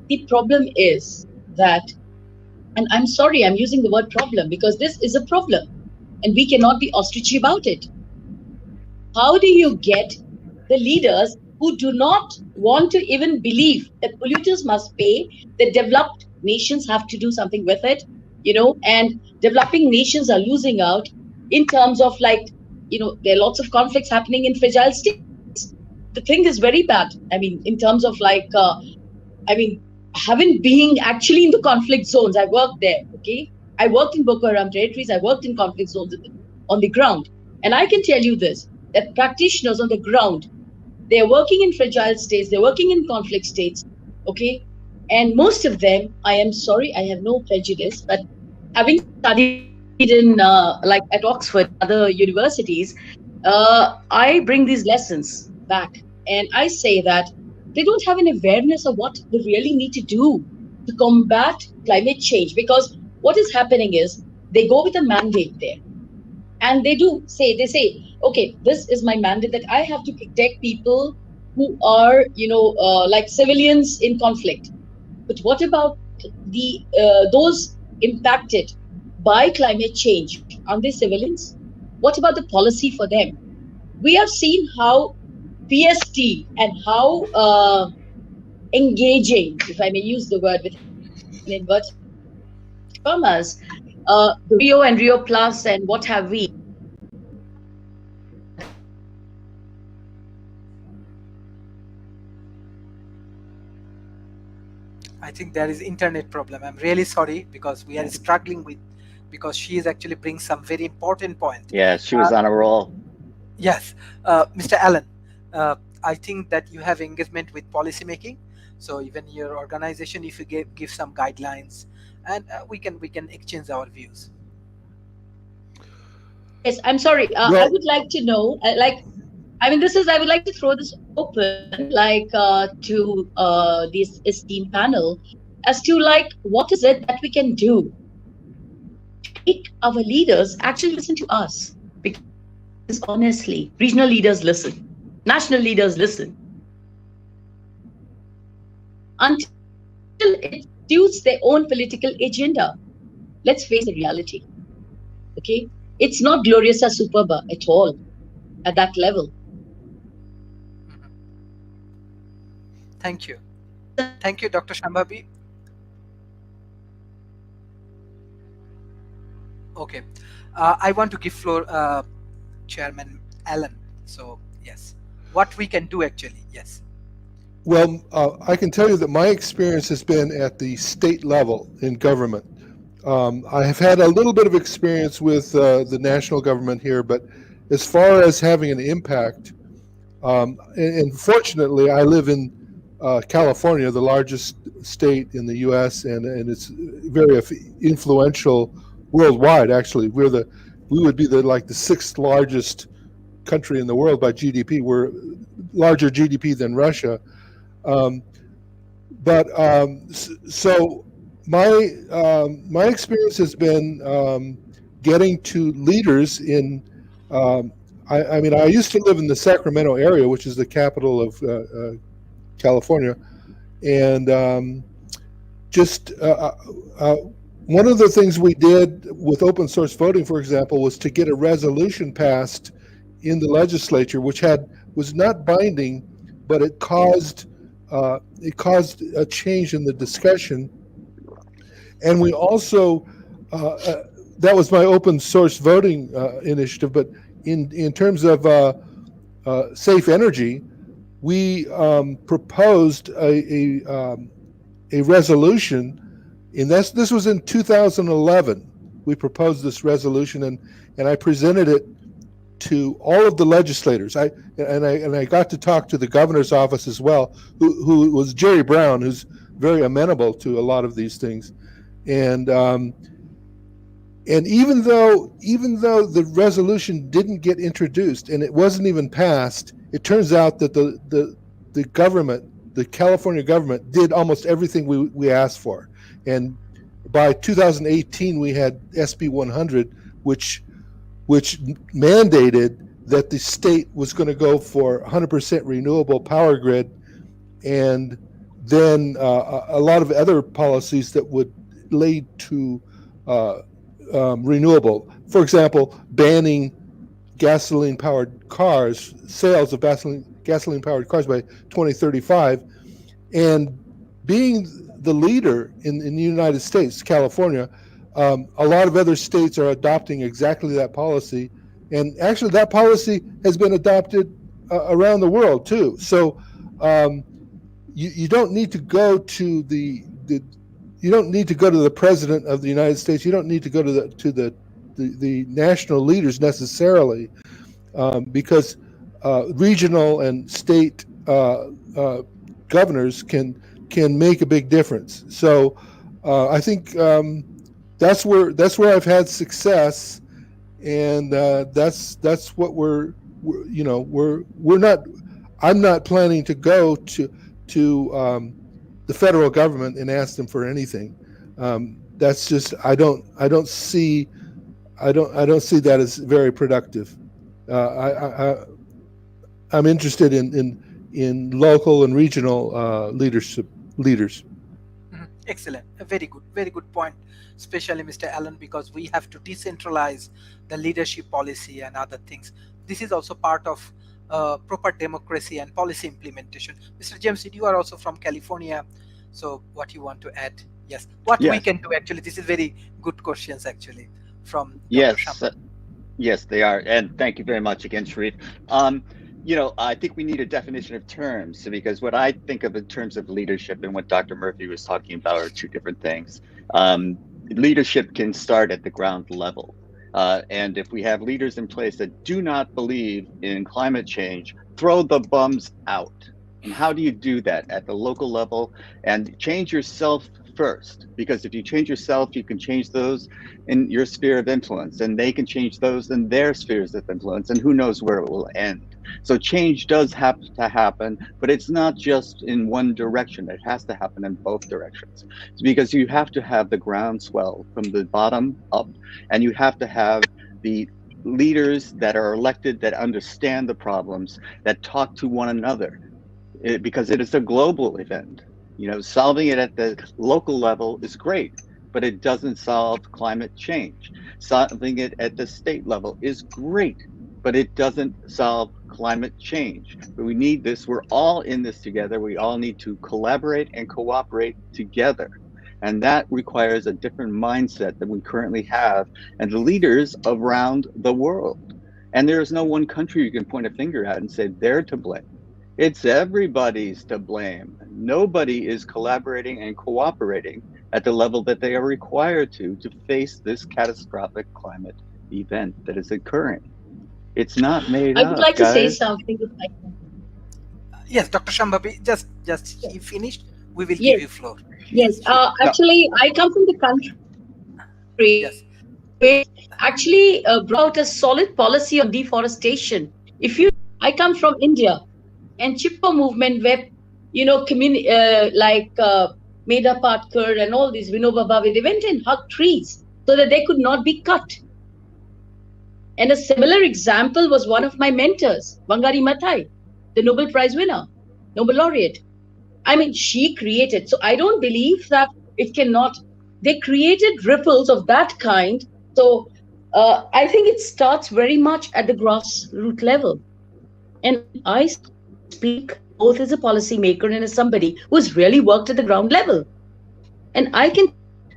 The problem is that, and I'm sorry, I'm using the word problem because this is a problem and we cannot be ostrichy about it. How do you get the leaders who do not want to even believe that polluters must pay, that developed nations have to do something with it, and developing nations are losing out in terms of, like, there are lots of conflicts happening in fragile states. The thing is very bad. I mean, in terms of I mean, having being actually in the conflict zones, I worked there, okay? I worked in Boko Haram territories, I worked in conflict zones on the ground. And I can tell you this, that practitioners on the ground, they're working in fragile states, they're working in conflict states, okay? And most of them, I am sorry, I have no prejudice, but having studied in, like at Oxford and other universities, I bring these lessons back. And I say that they don't have an awareness of what they really need to do to combat climate change. Because what is happening is they go with a mandate there. And they say, okay, this is my mandate that I have to protect people who are, like civilians in conflict. But what about the those impacted by climate change? Are they civilians? What about the policy for them? We have seen how PST and how engaging, if I may use the word with inverted commas, the Rio and Rio Plus and what have we, I think there is internet problem. I'm really sorry because we are struggling with, because she is actually bringing some very important point. Yeah, she was on a roll. Yes, Mr. Allen, I think that you have engagement with policy making. So even your organization, if you give some guidelines, and we can exchange our views. Yes, I'm sorry. I would like to know, I would like to throw this open, to this esteemed panel, as to what is it that we can do to make our leaders actually listen to us? Because honestly, regional leaders listen, national leaders listen. Until it suits their own political agenda. Let's face the reality. Okay? It's not Gloriosa Superba at all at that level. Thank you. Thank you, Dr. Shambhavi. Okay. I want to give floor Chairman Allen. So, yes. What we can do actually, yes. Well, I can tell you that my experience has been at the state level in government. I have had a little bit of experience with the national government here, but as far as having an impact, and fortunately, I live in California, the largest state in the U.S., and it's very influential worldwide. Actually, we would be the sixth largest country in the world by GDP. We're larger GDP than Russia. So my experience has been getting to leaders in. I used to live in the Sacramento area, which is the capital of California, and one of the things we did with open source voting, for example, was to get a resolution passed in the legislature, which was not binding, but it caused a change in the discussion. And we also that was my open source voting initiative. But in terms of safe energy, we proposed a resolution. And this was in 2011. We proposed this resolution, and I presented it to all of the legislators. I got to talk to the governor's office as well, who was Jerry Brown, who's very amenable to a lot of these things. And And even though the resolution didn't get introduced and it wasn't even passed, it turns out that the government, the California government, did almost everything we asked for. And by 2018, we had SB 100, which mandated that the state was going to go for 100% renewable power grid, and then a lot of other policies that would lead to renewable. For example, banning gasoline-powered cars, sales of gasoline-powered cars by 2035, and being the leader in the United States, California, a lot of other states are adopting exactly that policy, and actually that policy has been adopted around the world too. So you don't need to go to you don't need to go to the president of the United States. You don't need to go to the national leaders necessarily, because regional and state governors can make a big difference. So I think that's where I've had success, and that's what we're not. I'm not planning to go to the federal government and ask them for anything. That's just I don't see that as very productive. I'm interested in local and regional leaders. Excellent. A very good point, especially Mr. Allen, because we have to decentralize the leadership policy and other things. This is also part of proper democracy and policy implementation. Mr. James, you are also from California, so what you want to add? Yes, what we can do actually. This is very good questions actually from Dr. Shambhavi. Yes, they are, and thank you very much again, Sharif. I think we need a definition of terms, because what I think of in terms of leadership and what Dr. Murphy was talking about are two different things. Leadership can start at the ground level. And if we have leaders in place that do not believe in climate change, throw the bums out. And how do you do that? At the local level, and change yourself first, because if you change yourself, you can change those in your sphere of influence, and they can change those in their spheres of influence, and who knows where it will end. So change does have to happen, but it's not just in one direction. It has to happen in both directions, because you have to have the groundswell from the bottom up, and you have to have the leaders that are elected that understand the problems, that talk to one another, because it is a global event. Solving it at the local level is great, but it doesn't solve climate change. Solving it at the state level is great, but it doesn't solve climate change. But we need this. We're all in this together. We all need to collaborate and cooperate together. And that requires a different mindset than we currently have, and the leaders around the world. And there is no one country you can point a finger at and say they're to blame. It's everybody's to blame. Nobody is collaborating and cooperating at the level that they are required to face this catastrophic climate event that is occurring. It's not made up. I would like to say something. Yes, Dr. Shambhavi, just you finished. We will give you floor. Yes, actually, I come from the country where actually brought a solid policy on deforestation. I come from India, and Chippa movement where, like Meda Patkar and all these, Vinoba Bhave, they went and hugged trees so that they could not be cut. And a similar example was one of my mentors, Wangari Maathai, the Nobel Prize winner, Nobel laureate. I mean, she created. So I don't believe that it cannot. They created ripples of that kind. So I think it starts very much at the grassroots level. And I speak both as a policymaker and as somebody who's really worked at the ground level. And I can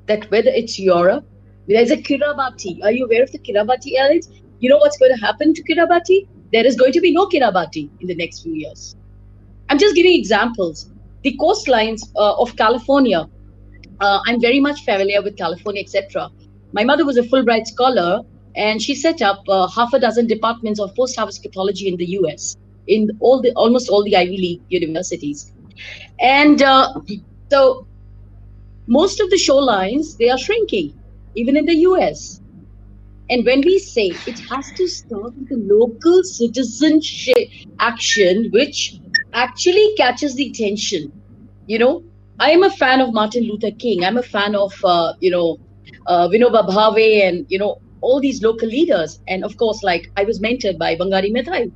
that whether it's Europe, there's a Kiribati. Are you aware of the Kiribati Islands? You know what's going to happen to Kiribati? There is going to be no Kiribati in the next few years. I'm just giving examples. The coastlines of California, I'm very much familiar with California, etc. My mother was a Fulbright scholar, and she set up half a dozen departments of post-harvest pathology in the US, in almost all the Ivy League universities. And so most of the shorelines, they are shrinking, even in the US. And when we say it has to start with the local citizenship action, which actually catches the attention. You know, I am a fan of Martin Luther King. I'm a fan of, Vinoba Bhave and, all these local leaders. And of course, like I was mentored by Bangari Methai.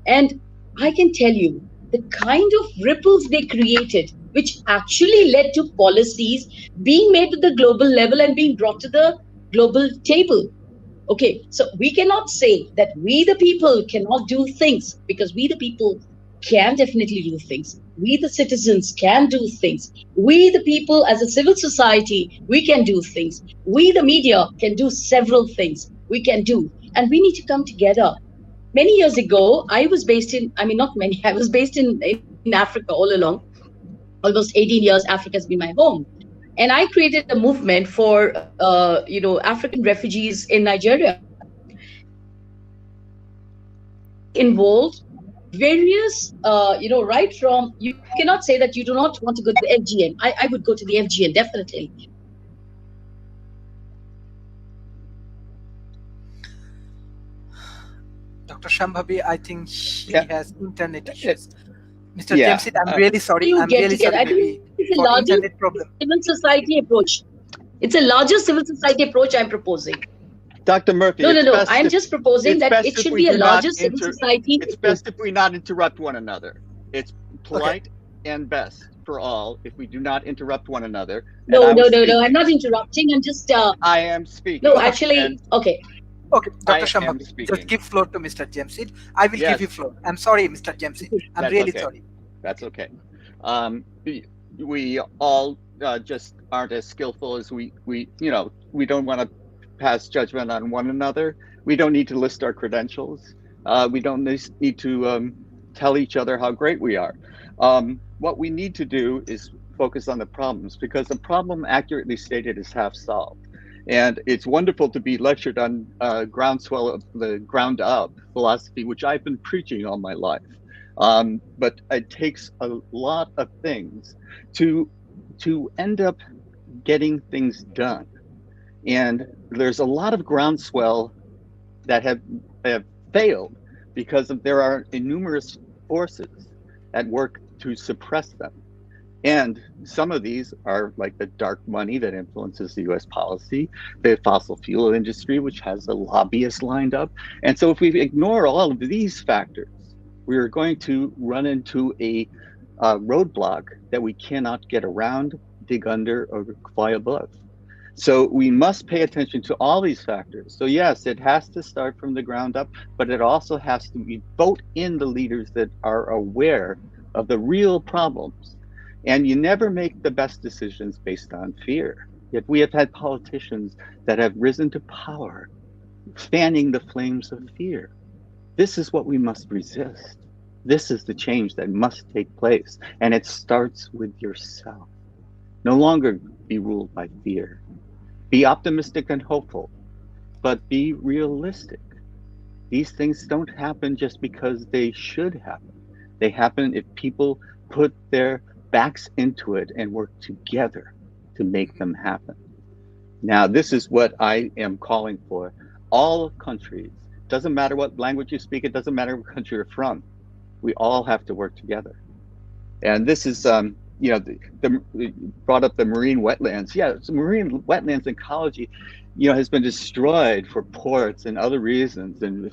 And I can tell you the kind of ripples they created, which actually led to policies being made at the global level and being brought to the global table. Okay, so we cannot say that we the people cannot do things, because we the people can definitely do things. We the citizens can do things. We the people as a civil society, we can do things. We the media can do several things. We can do. And we need to come together. Many years ago, I was based in, I mean, not many, I was based in Africa all along. Almost 18 years, Africa has been my home. And I created a movement for, African refugees in Nigeria. Involved various, right from, you cannot say that you do not want to go to the FGN. I would go to the FGN, definitely. Dr. Shambhavi, I think he Yeah. has internet issues. Mr. Yeah. James, I'm really sorry. You I'm get really together. sorry, I think maybe it's a for larger internet problem. civil society approach. It's a larger civil society approach I'm proposing. Dr. Murphy, No, it's best I'm if- just proposing it's that best it if should we be a do not larger civil society. It's best if we not interrupt one another. It's polite and best for all if we do not interrupt one another. No, And I was speaking. I'm not interrupting. I'm just, I am speaking. no, actually, And okay. Okay, I Dr. am Shambhavi, speaking. just give floor to Mr. Jamsid. I will Yes. give you floor. I'm sorry, Mr. Jamsid. I'm That's really okay. sorry. That's okay. We all just aren't as skillful as we don't want to pass judgment on one another. We don't need to list our credentials. We don't need to tell each other how great we are. What we need to do is focus on the problems, because the problem, accurately stated, is half solved. And it's wonderful to be lectured on groundswell of the ground up philosophy, which I've been preaching all my life. But it takes a lot of things to end up getting things done. And there's a lot of groundswell that have failed because there are numerous forces at work to suppress them. And some of these are like the dark money that influences the US policy, the fossil fuel industry, which has the lobbyists lined up. And so if we ignore all of these factors, we are going to run into a roadblock that we cannot get around, dig under, or fly above. So we must pay attention to all these factors. So yes, it has to start from the ground up, but it also has to be vote in the leaders that are aware of the real problems. And you never make the best decisions based on fear. Yet we have had politicians that have risen to power, fanning the flames of fear. This is what we must resist. This is the change that must take place. And it starts with yourself. No longer be ruled by fear. Be optimistic and hopeful, but be realistic. These things don't happen just because they should happen. They happen if people put their backs into it and work together to make them happen. Now, this is what I am calling for. All countries, doesn't matter what language you speak, it doesn't matter what country you're from, we all have to work together. And this is, the brought up the marine wetlands. Yeah, so marine wetlands ecology, has been destroyed for ports and other reasons, and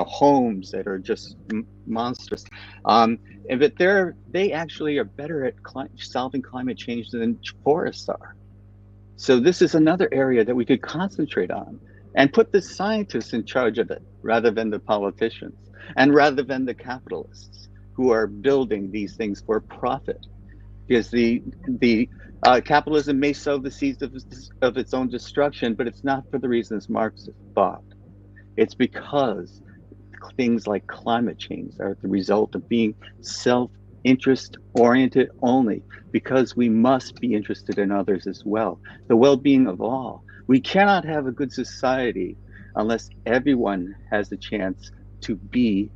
homes that are just monstrous. But they actually are better at solving climate change than forests are. So this is another area that we could concentrate on and put the scientists in charge of it rather than the politicians and rather than the capitalists who are building these things for profit. Because the capitalism may sow the seeds of its own destruction, but it's not for the reasons Marx thought. It's because things like climate change are the result of being self-interest oriented only, because we must be interested in others as well, the well-being of all. We cannot have a good society unless everyone has a chance to be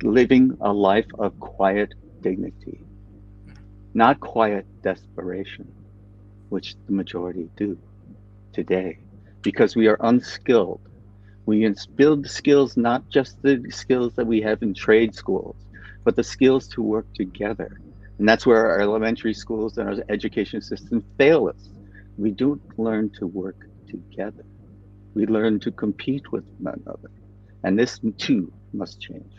living a life of quiet dignity, not quiet desperation, which the majority do today. because we are unskilled. We build skills, not just the skills that we have in trade schools, but the skills to work together. And that's where our elementary schools and our education system fail us. We don't learn to work together. We learn to compete with one another. And this too must change.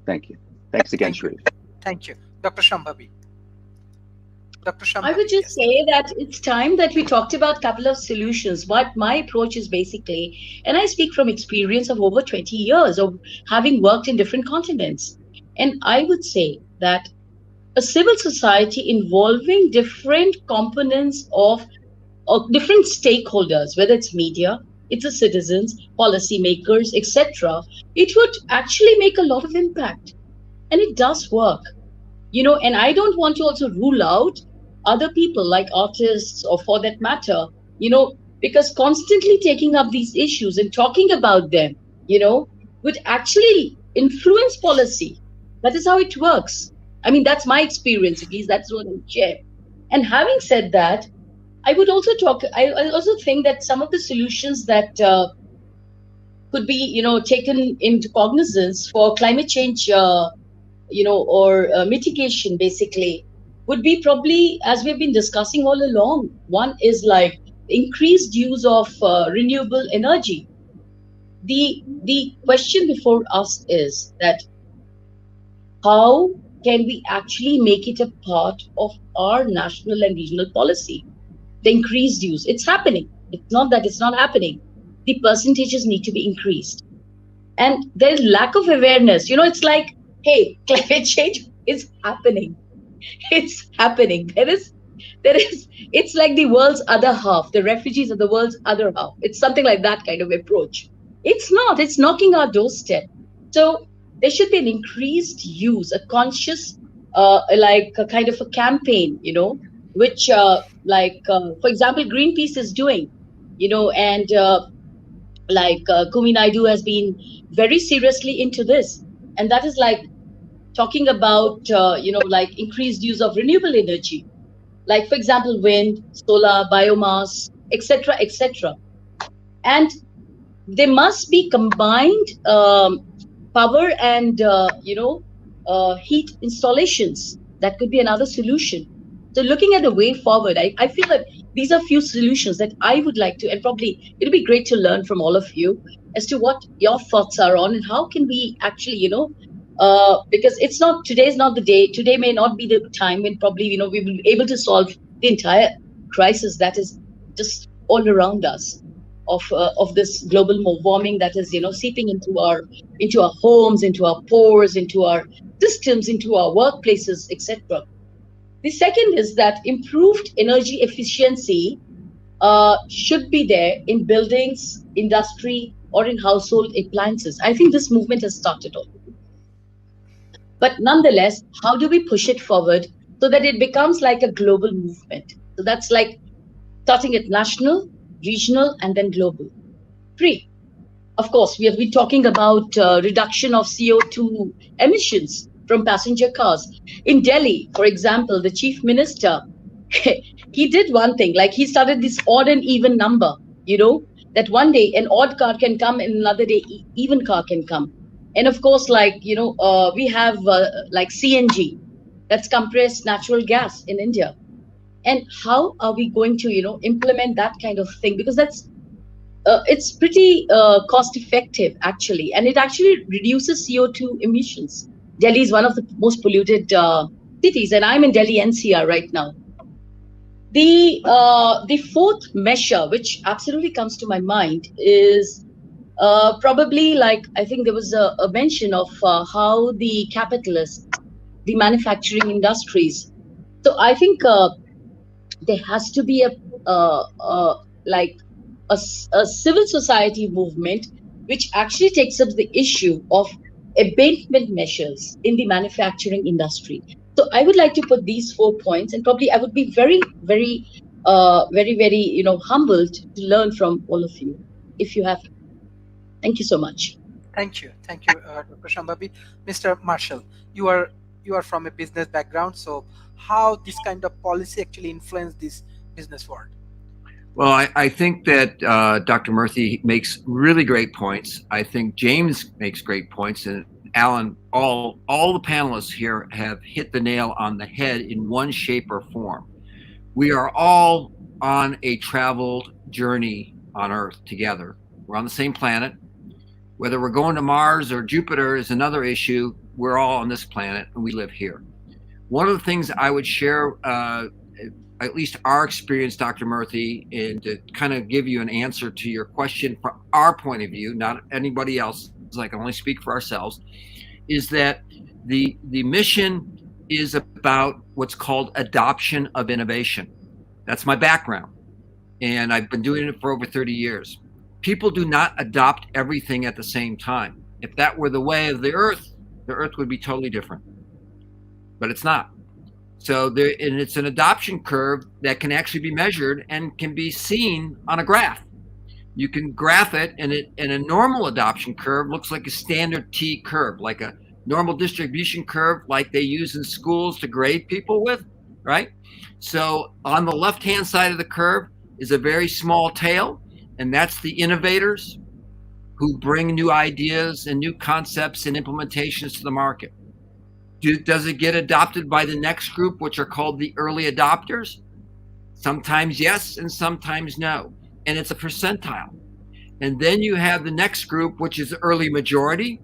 Thank you. Thanks again, Thank you. Sharif. Thank you. Dr. Shambhavi. Dr. I would Shambhavi, just yes. say that it's time that we talked about a couple of solutions. But my approach is basically, and I speak from experience of over 20 years of having worked in different continents. And I would say that a civil society involving different components of different stakeholders, whether it's media, it's the citizens, policymakers, etc., it would actually make a lot of impact. And it does work, and I don't want to also rule out other people like artists or for that matter, because constantly taking up these issues and talking about them, would actually influence policy. That is how it works. I mean, that's my experience, at least that's what I share. And having said that, I would also I also think that some of the solutions that could be, taken into cognizance for climate change, or mitigation basically, would be probably, as we've been discussing all along, one is like increased use of renewable energy. The question before us is that how can we actually make it a part of our national and regional policy? The increased use, it's happening. It's not that it's not happening. The percentages need to be increased. And there's lack of awareness. It's like, hey, climate change is happening. It's happening. It's like the world's other half. The refugees are the world's other half. It's something like that kind of approach. It's not. It's knocking our doorstep. So there should be an increased use, a conscious, like a kind of a campaign, which, for example, Greenpeace is doing, and Kumi Naidu has been very seriously into this. And that is like talking about, like increased use of renewable energy, like, for example, wind, solar, biomass, etc., etc. And there must be combined power and, heat installations. That could be another solution. So looking at the way forward, I feel that these are few solutions that I would like to, and probably it'll be great to learn from all of you as to what your thoughts are on and how can we actually, because today's not the day. Today may not be the time when probably, we will be able to solve the entire crisis that is just all around us of this global warming that is, seeping into our homes, into our pores, into our systems, into our workplaces, etc. The second is that improved energy efficiency should be there in buildings, industry, or in household appliances. I think this movement has started already. But nonetheless, how do we push it forward so that it becomes like a global movement? So that's like starting at national, regional, and then global. Three, of course, we have been talking about reduction of CO2 emissions from passenger cars. In Delhi, for example, the chief minister, he did one thing, like he started this odd and even number, that one day an odd car can come and another day even car can come. And of course, we have like CNG, that's compressed natural gas in India. And how are we going to, implement that kind of thing? Because it's pretty cost effective, actually. And it actually reduces CO2 emissions. Delhi is one of the most polluted cities, and I'm in Delhi NCR right now. The fourth measure, which absolutely comes to my mind, is probably I think there was a mention of how the capitalists, the manufacturing industries. So I think there has to be a civil society movement which actually takes up the issue of abatement measures in the manufacturing industry. So I would like to put these 4 points, and probably I would be very, very, very, humbled to learn from all of you, if you have. Thank you so much. Thank you, Dr. Shambhavi. Mr. Marshall, you are from a business background, so how this kind of policy actually influence this business world? Well, I think that Dr. Murthy makes really great points. I think James makes great points, and Alan, all the panelists here have hit the nail on the head in one shape or form. We are all on a traveled journey on Earth together. We're on the same planet. Whether we're going to Mars or Jupiter is another issue. We're all on this planet and we live here. One of the things I would share, at least our experience, Dr. Murthy, and to kind of give you an answer to your question from our point of view, not anybody else, I can only speak for ourselves, is that the mission is about what's called adoption of innovation. That's my background, and I've been doing it for over 30 years. People do not adopt everything at the same time. If that were the way of the Earth would be totally different, but it's not. So there, and it's an adoption curve that can actually be measured and can be seen on a graph. You can graph it, and a normal adoption curve looks like a standard T curve, like a normal distribution curve, like they use in schools to grade people with, right? So on the left-hand side of the curve is a very small tail, and that's the innovators who bring new ideas and new concepts and implementations to the market. Does it get adopted by the next group, which are called the early adopters? Sometimes yes, and sometimes no. And it's a percentile. And then you have the next group, which is early majority.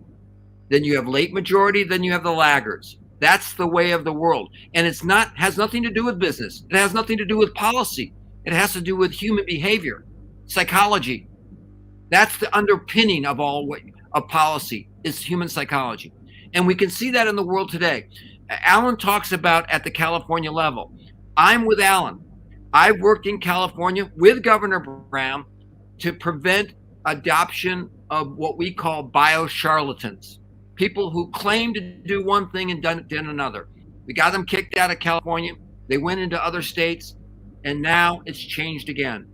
Then you have late majority. Then you have the laggards. That's the way of the world. And has nothing to do with business. It has nothing to do with policy. It has to do with human behavior, psychology. That's the underpinning of of policy, is human psychology. And we can see that in the world today. Alan talks about at the California level. I'm with Alan. I've worked in California with Governor Brown to prevent adoption of what we call bio-charlatans, people who claim to do one thing and done another. We got them kicked out of California. They went into other states, and now it's changed again.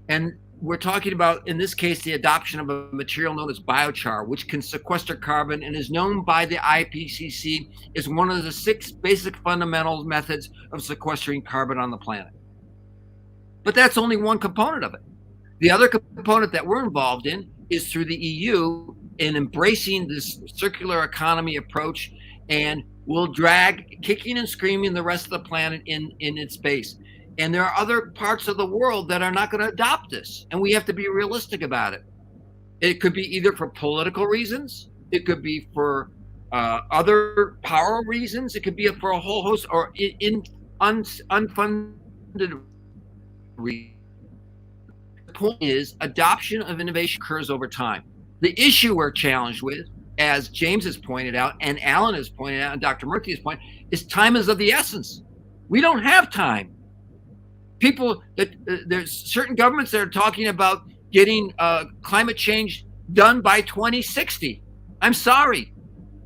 And we're talking about, in this case, the adoption of a material known as biochar, which can sequester carbon and is known by the IPCC as one of the 6 basic fundamental methods of sequestering carbon on the planet. But that's only one component of it. The other component that we're involved in is through the EU in embracing this circular economy approach, and will drag kicking and screaming the rest of the planet in its base. And there are other parts of the world that are not going to adopt this. And we have to be realistic about it. It could be either for political reasons. It could be for other power reasons. It could be for a whole host, or unfunded reasons. The point is, adoption of innovation occurs over time. The issue we're challenged with, as James has pointed out, and Alan has pointed out, and Dr. Murthy has pointed out, is time is of the essence. We don't have time. There's certain governments that are talking about getting climate change done by 2060. I'm sorry,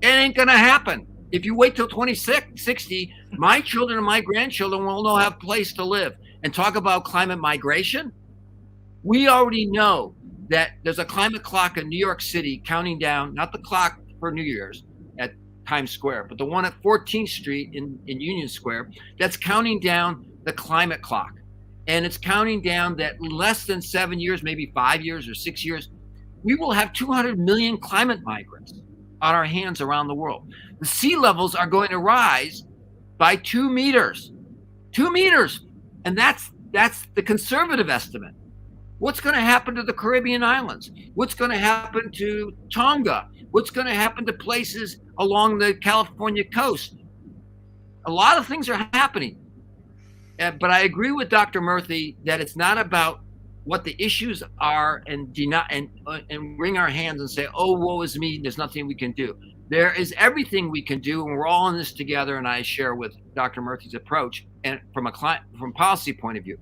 it ain't gonna happen. If you wait till 2060, my children and my grandchildren will not have a place to live. And talk about climate migration. We already know that there's a climate clock in New York City counting down, not the clock for New Year's at Times Square, but the one at 14th Street in Union Square, that's counting down the climate clock. And it's counting down that less than 7 years, maybe 5 years or 6 years, we will have 200 million climate migrants on our hands around the world. The sea levels are going to rise by 2 meters. 2 meters. And that's the conservative estimate. What's going to happen to the Caribbean islands? What's going to happen to Tonga? What's going to happen to places along the California coast? A lot of things are happening. But I agree with Dr. Murthy that it's not about what the issues are and wring our hands and say, oh, woe is me, there's nothing we can do. There is everything we can do, and we're all in this together, and I share with Dr. Murthy's approach and from a policy point of view.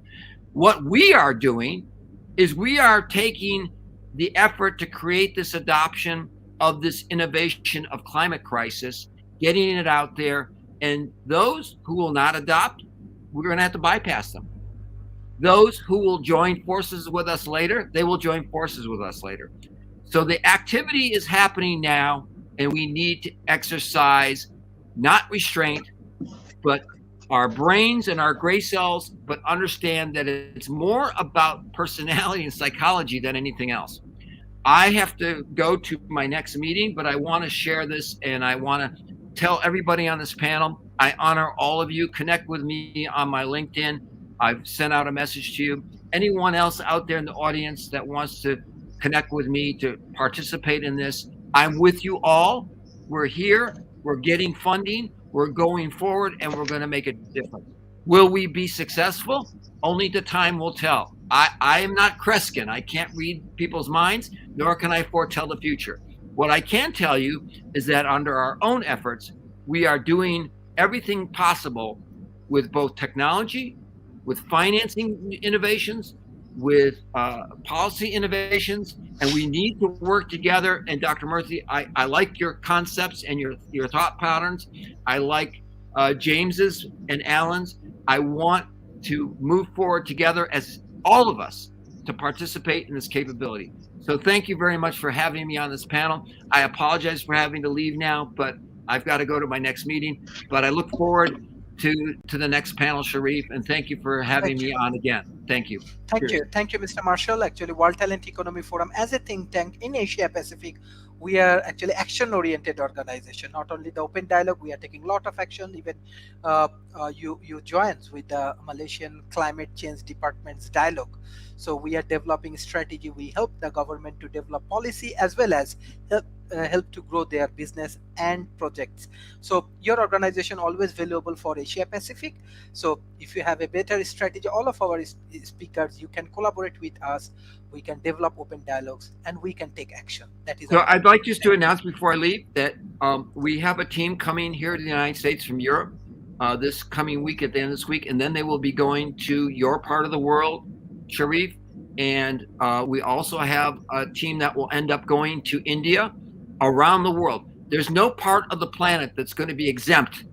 What we are doing is we are taking the effort to create this adoption of this innovation of climate crisis, getting it out there, and those who will not adopt, we're going to have to bypass them. Those who will join forces with us later, they will join forces with us later. So the activity is happening now, and we need to exercise not restraint, but our brains and our gray cells, but understand that it's more about personality and psychology than anything else. I have to go to my next meeting, but I want to share this and I want to tell everybody on this panel, I honor all of you. Connect with me on my LinkedIn. I've sent out a message to you. Anyone else out there in the audience that wants to connect with me to participate in this, I'm with you all. We're here. We're getting funding. We're going forward, and we're going to make a difference. Will we be successful? Only the time will tell. I am not Kreskin. I can't read people's minds, nor can I foretell the future. What I can tell you is that under our own efforts, we are doing everything possible with both technology, with financing innovations, with policy innovations, and we need to work together. And Dr. Murthy, I like your concepts and your thought patterns. I like James's and Alan's. I want to move forward together as all of us to participate in this capability. So thank you very much for having me on this panel. I apologize for having to leave now, but I've got to go to my next meeting. But I look forward to the next panel, Sharif, and thank you for having me on again. Thank you. Thank you, Mr. Marshall. Actually, World Talent Economy Forum as a think tank in Asia Pacific, we are actually action-oriented organization. Not only the open dialogue, we are taking a lot of action. Even you joined with the Malaysian Climate Change Department's dialogue. So we are developing strategy. We help the government to develop policy as well as help to grow their business and projects. So your organization always valuable for Asia Pacific. So if you have a better strategy, all of our speakers, you can collaborate with us. We can develop open dialogues and we can take action. That is. So I'd like just to announce before I leave that we have a team coming here to the United States from Europe this coming week at the end of this week, and then they will be going to your part of the world, Sharif. And we also have a team that will end up going to India, around the world. There's no part of the planet that's going to be exempt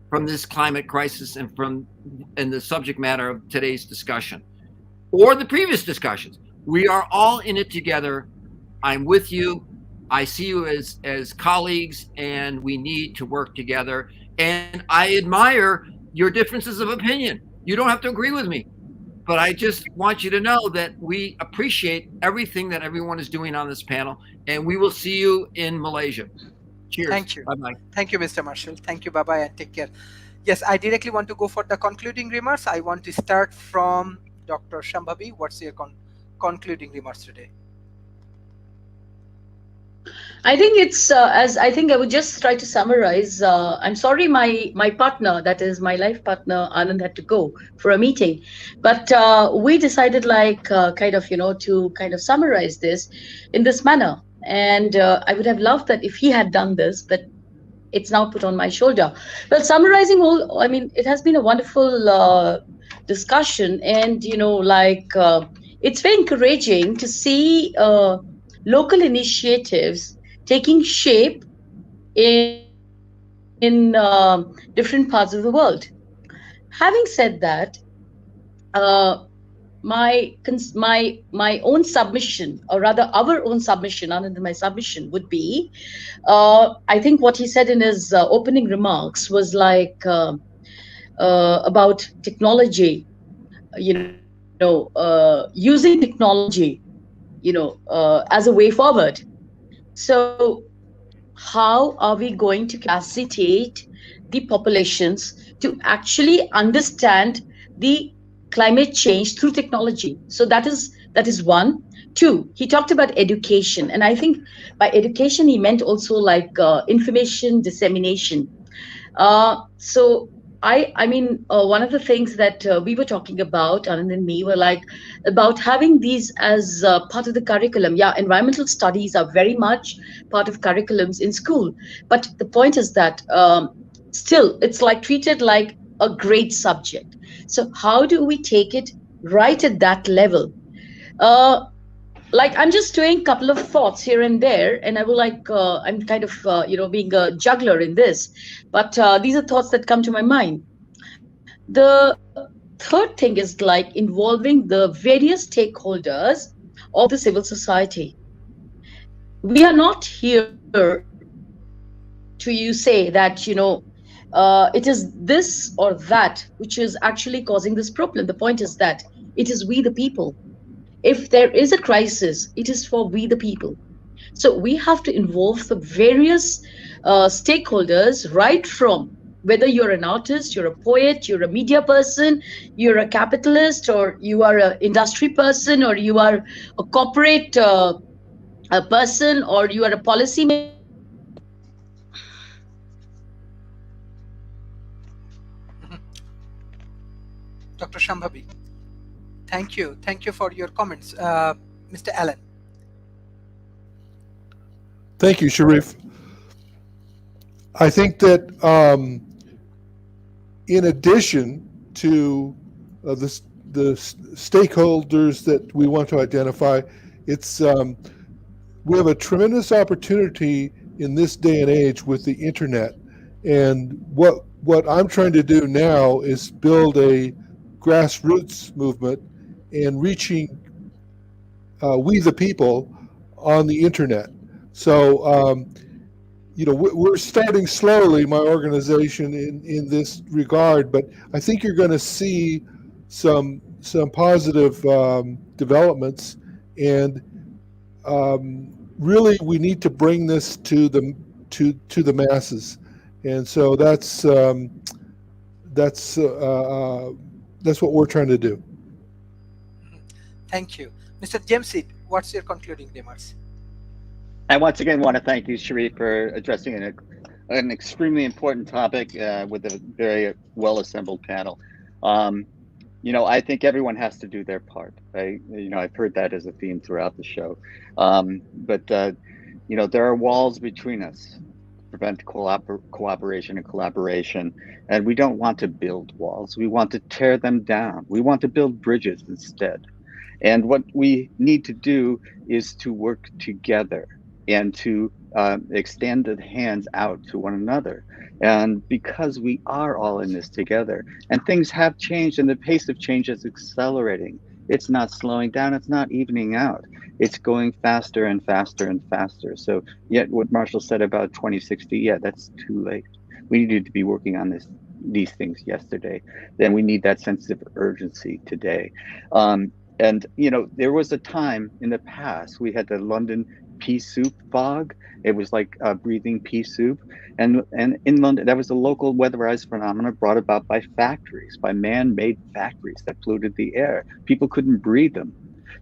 from this climate crisis and the subject matter of today's discussion or the previous discussions. We are all in it together. I'm with you. I see you as colleagues, and we need to work together. And I admire your differences of opinion. You don't have to agree with me, but I just want you to know that we appreciate everything that everyone is doing on this panel, and we will see you in Malaysia. Cheers. Thank you. Bye-bye. Thank you, Mr. Marshall. Thank you. Bye-bye and take care. Yes, I directly want to go for the concluding remarks. I want to start from Dr. Shambhavi. What's your concluding remarks today? I think it's as I think I would just try to summarize. I'm sorry, my partner, that is my life partner, Anand, had to go for a meeting, but we decided kind of to kind of summarize this in this manner. And I would have loved that if he had done this, but it's now put on my shoulder. Well, summarizing all, I mean, it has been a wonderful discussion, and it's very encouraging to see local initiatives taking shape in different parts of the world. Having said that, my own submission, or rather our own submission, other than my submission, would be, I think what he said in his opening remarks was about technology, using technology, as a way forward. So how are we going to capacitate the populations to actually understand the climate change through technology? So that is one. Two, he talked about education, and I think by education he meant also information dissemination. So I mean, one of the things that we were talking about, Anand and me, were about having these as part of the curriculum. Yeah, environmental studies are very much part of curriculums in school. But the point is that still, it's treated like a grade subject. So how do we take it right at that level? I'm just doing a couple of thoughts here and there, and I will I'm kind of being a juggler in this, but these are thoughts that come to my mind. The third thing is involving the various stakeholders of the civil society. We are not here to say that it is this or that which is actually causing this problem. The point is that it is we the people. If there is a crisis, it is for we the people. So we have to involve the various stakeholders, right from whether you're an artist, you're a poet, you're a media person, you're a capitalist, or you are an industry person, or you are a corporate a person, or you are a policy. Dr. Shambhavi, thank you. Thank you for your comments. Mr. Allen. Thank you, Sharif. I think that in addition to the stakeholders that we want to identify, it's we have a tremendous opportunity in this day and age with the internet. And what I'm trying to do now is build a grassroots movement and reaching we the people on the internet. So we're starting slowly, my organization, in this regard, but I think you're going to see some positive developments, and really we need to bring this to the masses, and so that's what we're trying to do. Thank you. Mr. James, what's your concluding remarks? I once again want to thank you, Sharif, for addressing an extremely important topic with a very well-assembled panel. I think everyone has to do their part. I've heard that as a theme throughout the show. But there are walls between us to prevent cooperation and collaboration. And we don't want to build walls. We want to tear them down. We want to build bridges instead. And what we need to do is to work together and to extend the hands out to one another. And because we are all in this together, and things have changed, and the pace of change is accelerating. It's not slowing down, it's not evening out. It's going faster and faster and faster. So yet what Marshall said about 2060, yeah, that's too late. We needed to be working on these things yesterday. Then we need that sense of urgency today. And there was a time in the past, we had the London pea soup fog. It was like breathing pea soup. And in London, that was a local weatherized phenomenon brought about by factories, by man-made factories that polluted the air. People couldn't breathe them.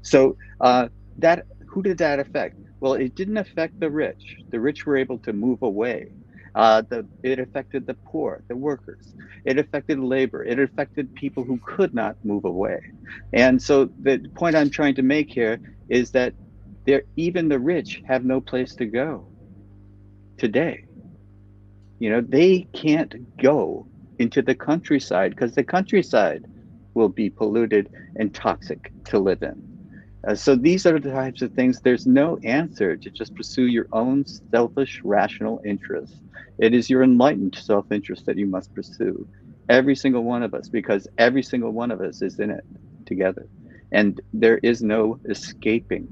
So who did that affect? Well, it didn't affect the rich. The rich were able to move away. It affected the poor, the workers. It affected labor. It affected people who could not move away. And so the point I'm trying to make here is that even the rich have no place to go today. They can't go into the countryside because the countryside will be polluted and toxic to live in. So these are the types of things. There's no answer to just pursue your own selfish, rational interests. It is your enlightened self-interest that you must pursue. Every single one of us, because every single one of us is in it together. And there is no escaping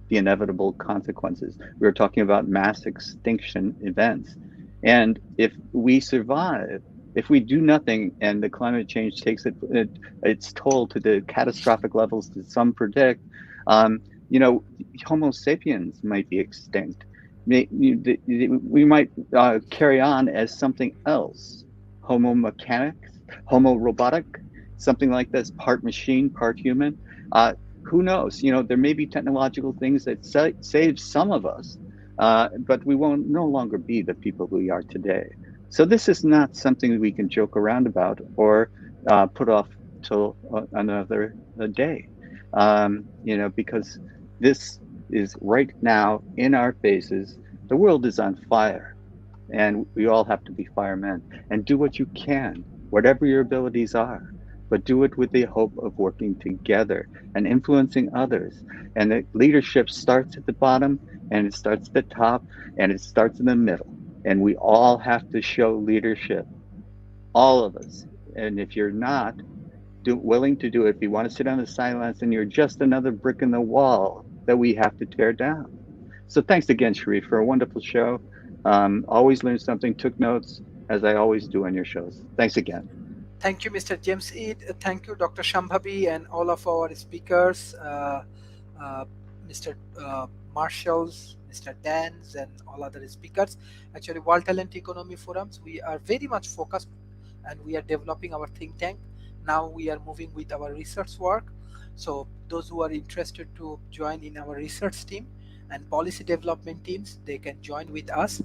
the inevitable consequences. We were talking about mass extinction events. And if we survive, if we do nothing and the climate change takes its toll to the catastrophic levels that some predict, Homo sapiens might be extinct. We might carry on as something else. Homo mechanics, Homo robotic, something like this, part machine, part human. Who knows? There may be technological things that save some of us, but we won't no longer be the people we are today. So this is not something we can joke around about or put off till another day, because this is right now in our faces. The world is on fire, and we all have to be firemen and do what you can, whatever your abilities are. But do it with the hope of working together and influencing others. And the leadership starts at the bottom, and it starts at the top, and it starts in the middle. And we all have to show leadership, all of us. And if you're not willing to do it, if you want to sit on the sidelines, then you're just another brick in the wall that we have to tear down. So thanks again, Sharif, for a wonderful show. Always learned something, took notes. as I always do on your shows. Thanks again. Thank you, Mr. James Eid. Thank you, Dr. Shambhavi, and all of our speakers, uh, Mr. Marshalls, Mr. Dans, and all other speakers. Actually, World Talent Economy Forums, we are very much focused and we are developing our think tank. Now we are moving with our research work. So those who are interested to join in our research team and policy development teams, they can join with us.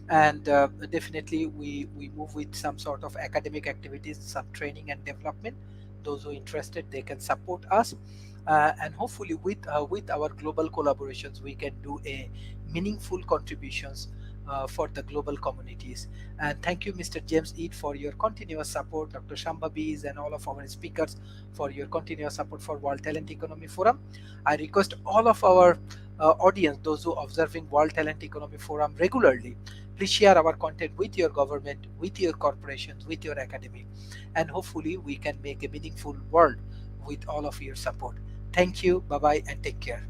And definitely we move with some sort of academic activities, some training and development. Those who are interested, they can support us. And hopefully with our global collaborations, we can do a meaningful contributions for the global communities. And thank you, Mr. James Eid, for your continuous support, Dr. Shambhavis, and all of our speakers for your continuous support for World Talent Economy Forum. I request all of our audience, those who are observing World Talent Economy Forum regularly, please share our content with your government, with your corporations, with your academy, and hopefully we can make a meaningful world with all of your support. Thank you, bye bye, and take care.